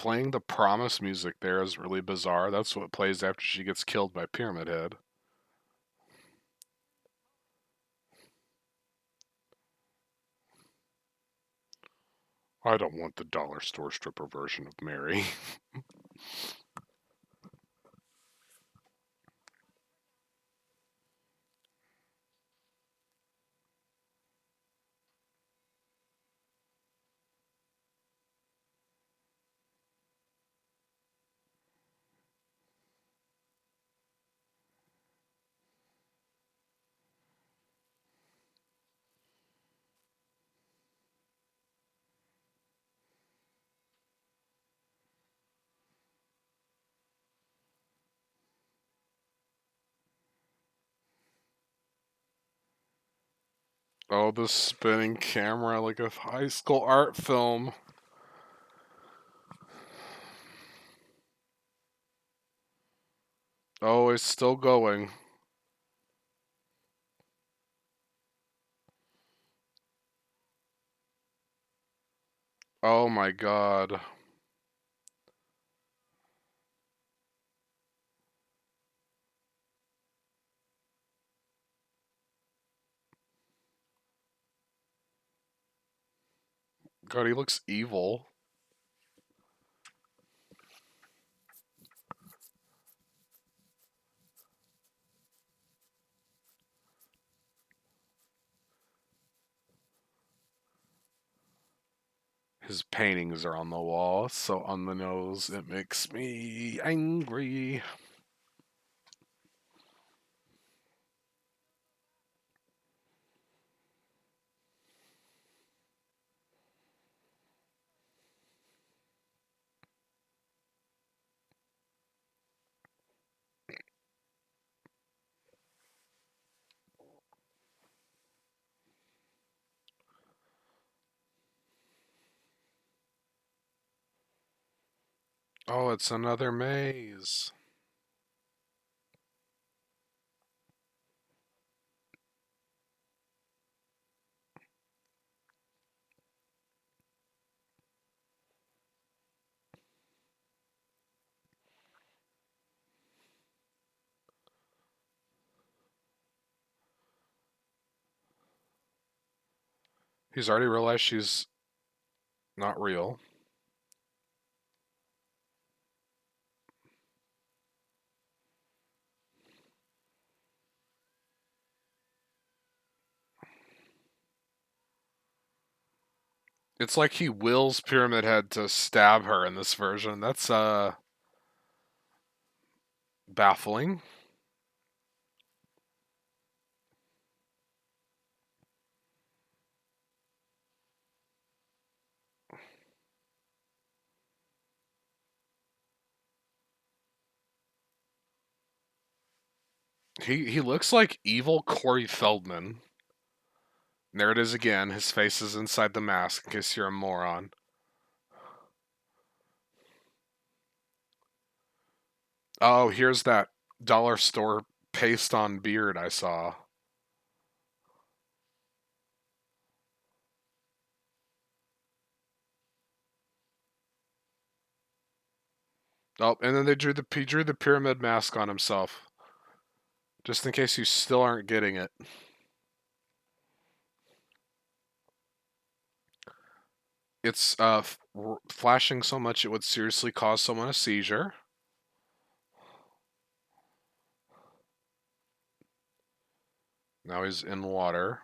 playing the promise music there is really bizarre. That's what plays after she gets killed by Pyramid Head. I don't want the dollar store stripper version of Mary. Oh, the spinning camera like a high school art film. Oh, it's still going. Oh my god. God, he looks evil. His paintings are on the wall, so on the nose, it makes me angry. Oh, it's another maze. He's already realized she's not real. It's like he wills Pyramid Head to stab her in this version. That's baffling. He looks like evil Corey Feldman. There it is again. His face is inside the mask in case you're a moron. Oh, here's that dollar store paste on beard I saw. Oh, and then he drew the pyramid mask on himself. Just in case you still aren't getting it. It's flashing so much it would seriously cause someone a seizure. Now he's in water.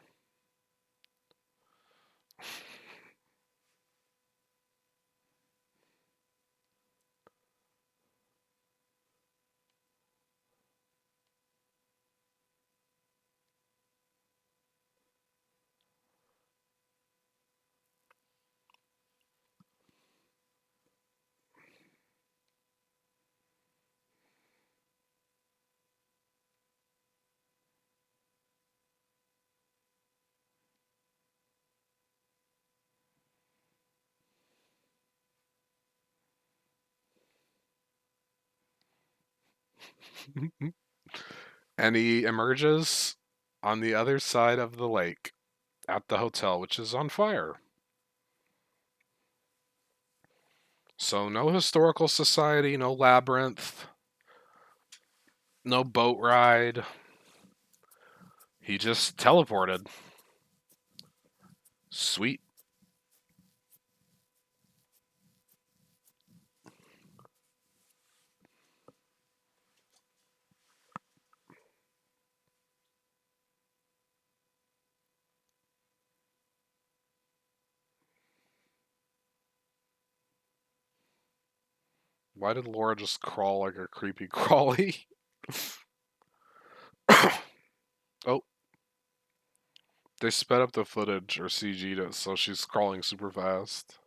And he emerges on the other side of the lake at the hotel, which is on fire. So no historical society, no labyrinth, no boat ride. He just teleported. Sweet. Why did Laura just crawl like a creepy crawly? Oh, they sped up the footage or CG'd it so she's crawling super fast.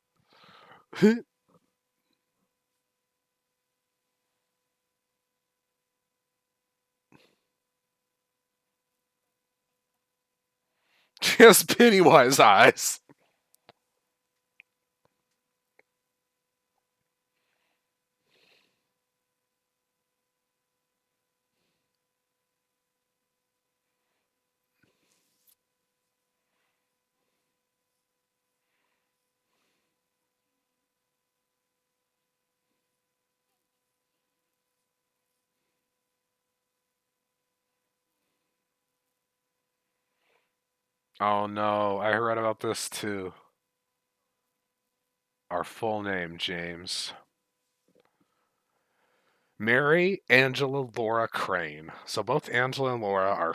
She has Pennywise eyes. Oh no, I read about this too. Our full name, James. Mary Angela Laura Crane. So both Angela and Laura are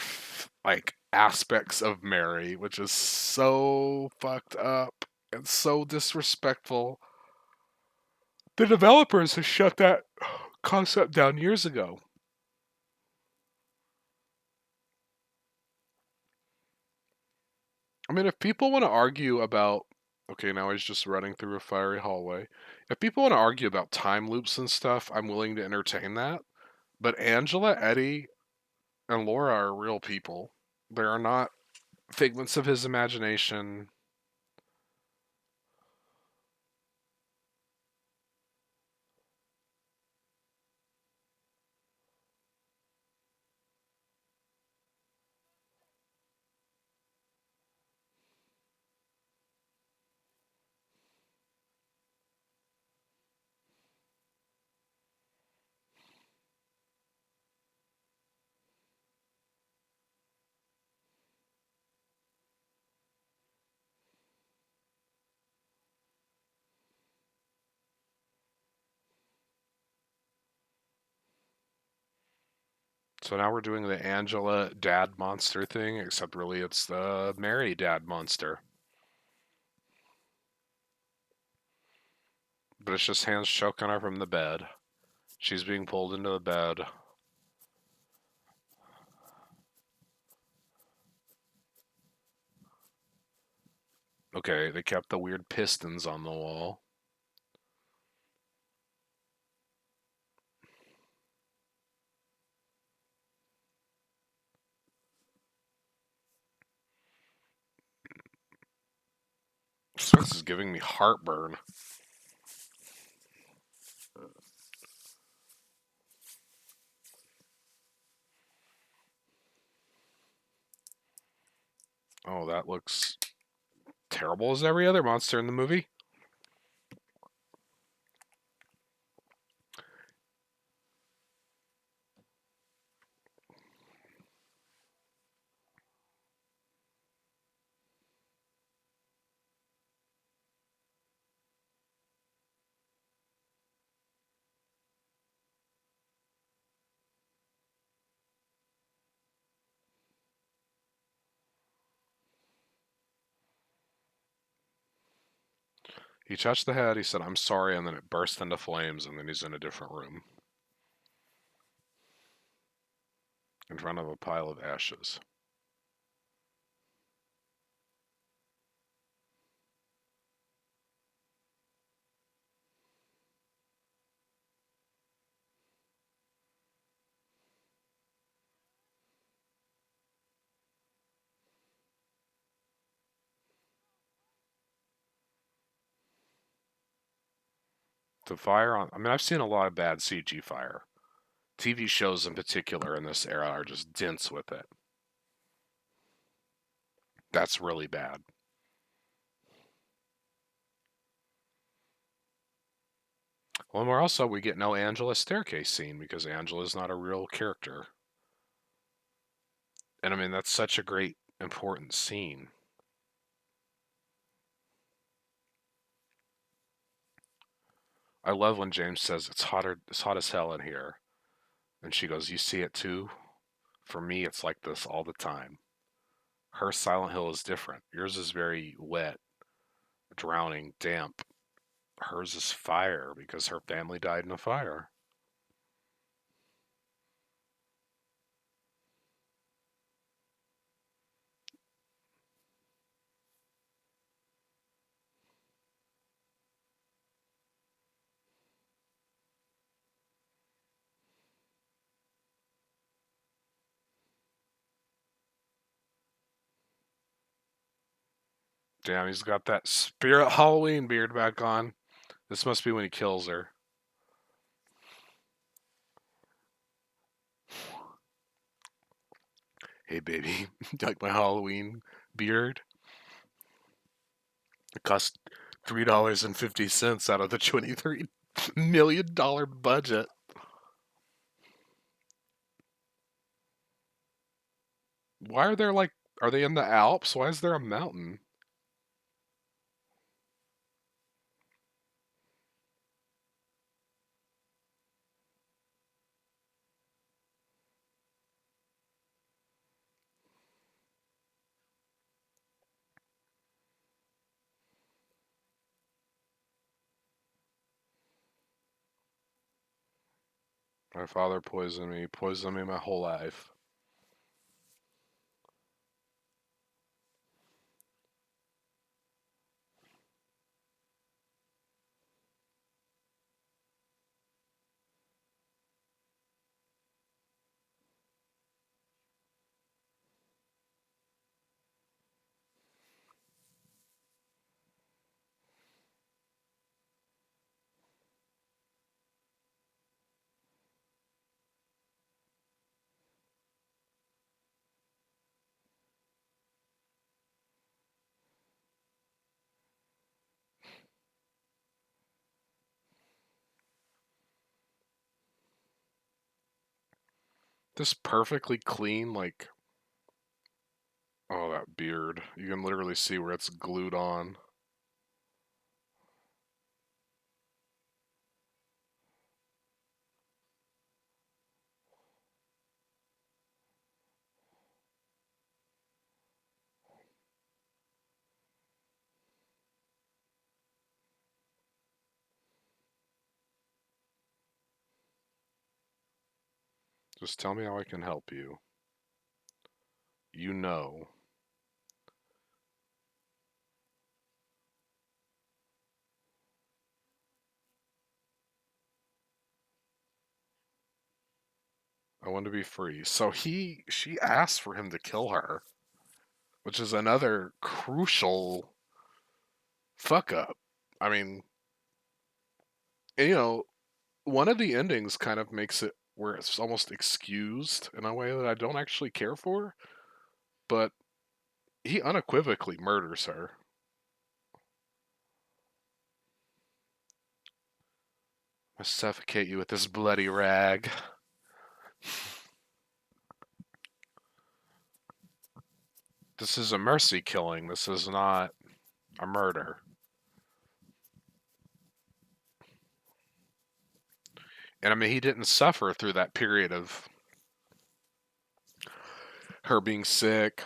like aspects of Mary, which is so fucked up and so disrespectful. The developers have shut that concept down years ago. I mean, if people want to argue about, okay, now he's just running through a fiery hallway. If people want to argue about time loops and stuff, I'm willing to entertain that. But Angela, Eddie, and Laura are real people. They are not figments of his imagination. So now we're doing the Angela dad monster thing, except really it's the Mary dad monster. But it's just hands choking her from the bed. She's being pulled into the bed. Okay, they kept the weird pistons on the wall. So this is giving me heartburn. Oh, that looks terrible as every other monster in the movie. He touched the head, he said, I'm sorry, and then it burst into flames, and then he's in a different room in front of a pile of ashes. The fire on. I mean, I've seen a lot of bad CG fire. TV shows in particular in this era are just dense with it. That's really bad. Well, and we get no Angela's staircase scene because Angela's not a real character. And I mean, that's such a great, important scene. I love when James says it's hot as hell in here. And she goes, "You see it too? For me, it's like this all the time." Her Silent Hill is different. Yours is very wet, drowning, damp. Hers is fire because her family died in a fire. Damn, he's got that spirit Halloween beard back on. This must be when he kills her. Hey, baby, you like my Halloween beard? It cost $3.50 out of the $23 million budget. Why are there like, are they in the Alps? Why is there a mountain? My father poisoned me my whole life. This perfectly clean, like, oh, that beard. You can literally see where it's glued on. Just tell me how I can help you. You know. I want to be free. So she asked for him to kill her, which is another crucial fuck up. I mean, you know, one of the endings kind of makes it where it's almost excused in a way that I don't actually care for, but he unequivocally murders her. I suffocate you with this bloody rag. This is a mercy killing. This is not a murder. And I mean, he didn't suffer through that period of her being sick,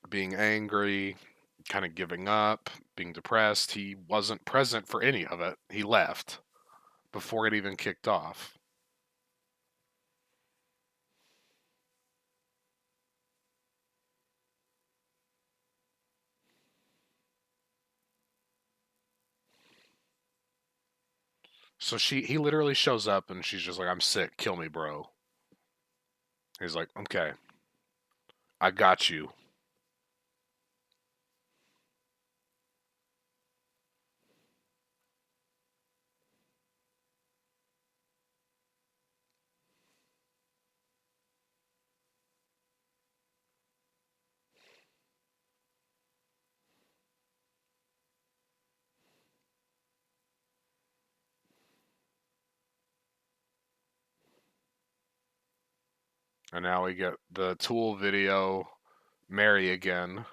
being angry, kind of giving up, being depressed. He wasn't present for any of it. He left before it even kicked off. So he literally shows up and she's just like, "I'm sick. Kill me, bro." He's like, "Okay, I got you." And now we get the Tool video, Mary again,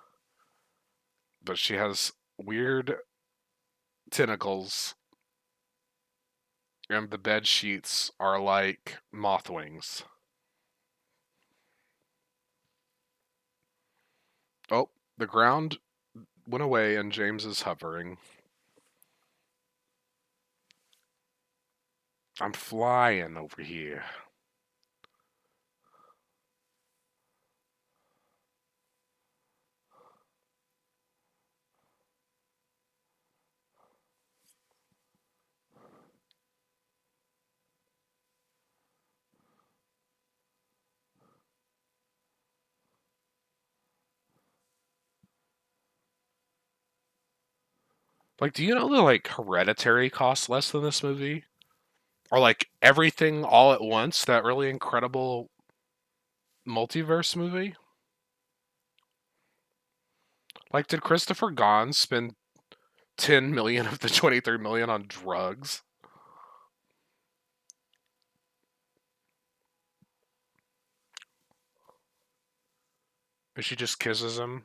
but she has weird tentacles, and the bed sheets are like moth wings. Oh, the ground went away and James is hovering. I'm flying over here. Like, do you know that like Hereditary costs less than this movie? Or like Everything All at Once, that really incredible multiverse movie? Like, did Christopher Gans spend 10 million of the 23 million on drugs? And she just kisses him?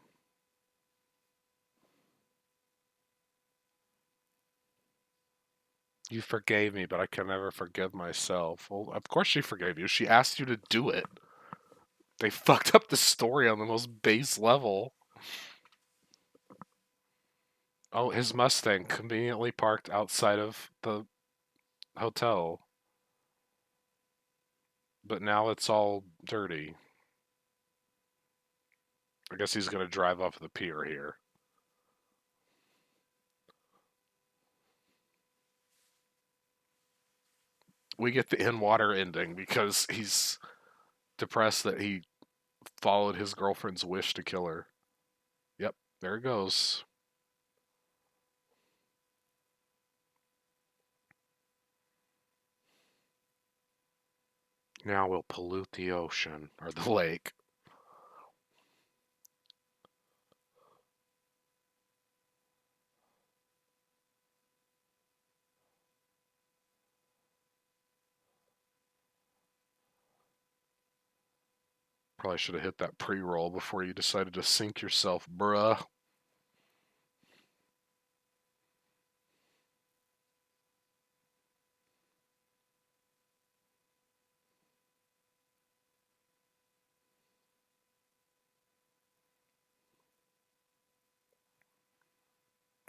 You forgave me, but I can never forgive myself. Well, of course she forgave you. She asked you to do it. They fucked up the story on the most base level. Oh, his Mustang conveniently parked outside of the hotel, but now it's all dirty. I guess he's going to drive off the pier here. We get the in water ending because he's depressed that he followed his girlfriend's wish to kill her. Yep, there it goes. Now we'll pollute the ocean or the lake. Probably should have hit that pre roll before you decided to sink yourself, bruh.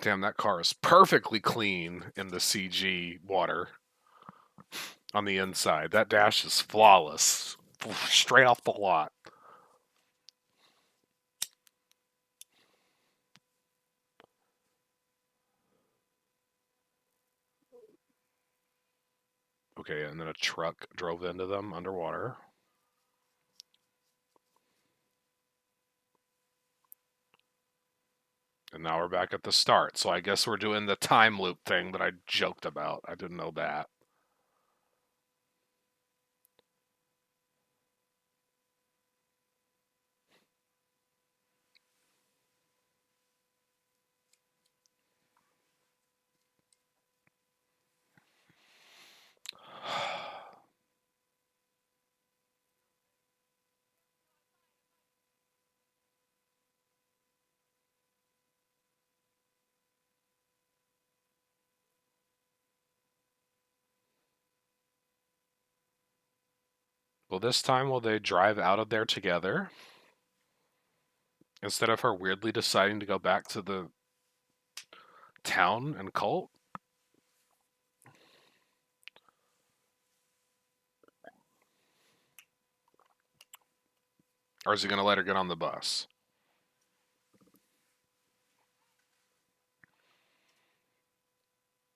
Damn, that car is perfectly clean in the CG water on the inside. That dash is flawless, straight off the lot. Okay, and then a truck drove into them underwater. And now we're back at the start. So I guess we're doing the time loop thing that I joked about. I didn't know that. Well, this time will they drive out of there together instead of her weirdly deciding to go back to the town and cult? Or is he going to let her get on the bus?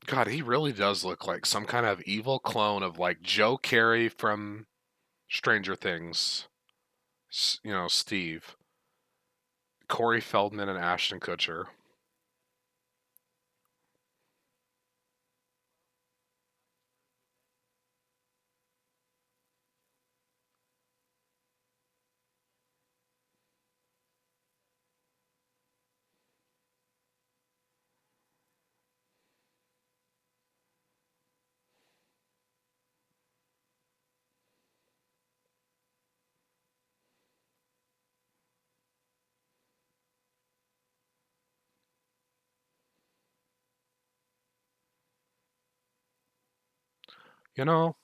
God, he really does look like some kind of evil clone of like Joe Carey from Stranger Things. You know, Steve. Corey Feldman and Ashton Kutcher. You know,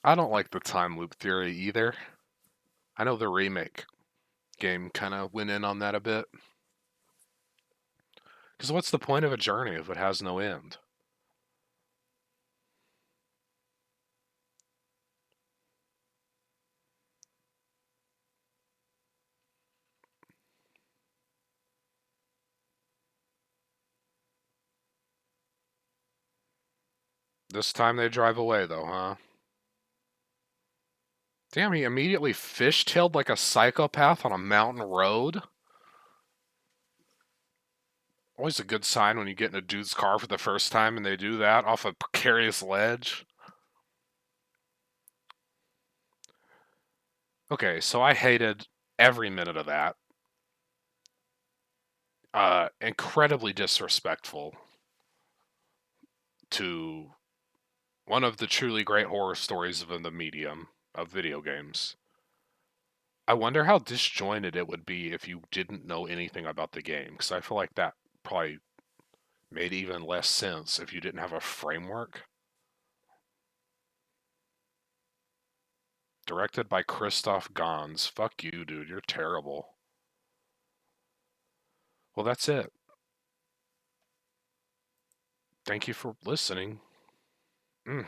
I don't like the time loop theory either. I know the remake game kind of went in on that a bit. Because what's the point of a journey if it has no end? This time they drive away, though, huh? Damn, he immediately fishtailed like a psychopath on a mountain road? Always a good sign when you get in a dude's car for the first time and they do that off a precarious ledge. Okay, so I hated every minute of that. Incredibly disrespectful to one of the truly great horror stories of the medium of video games. I wonder how disjointed it would be if you didn't know anything about the game, because I feel like that probably made even less sense if you didn't have a framework. Directed by Christoph Gans. Fuck you, dude. You're terrible. Well, that's it. Thank you for listening. Mm.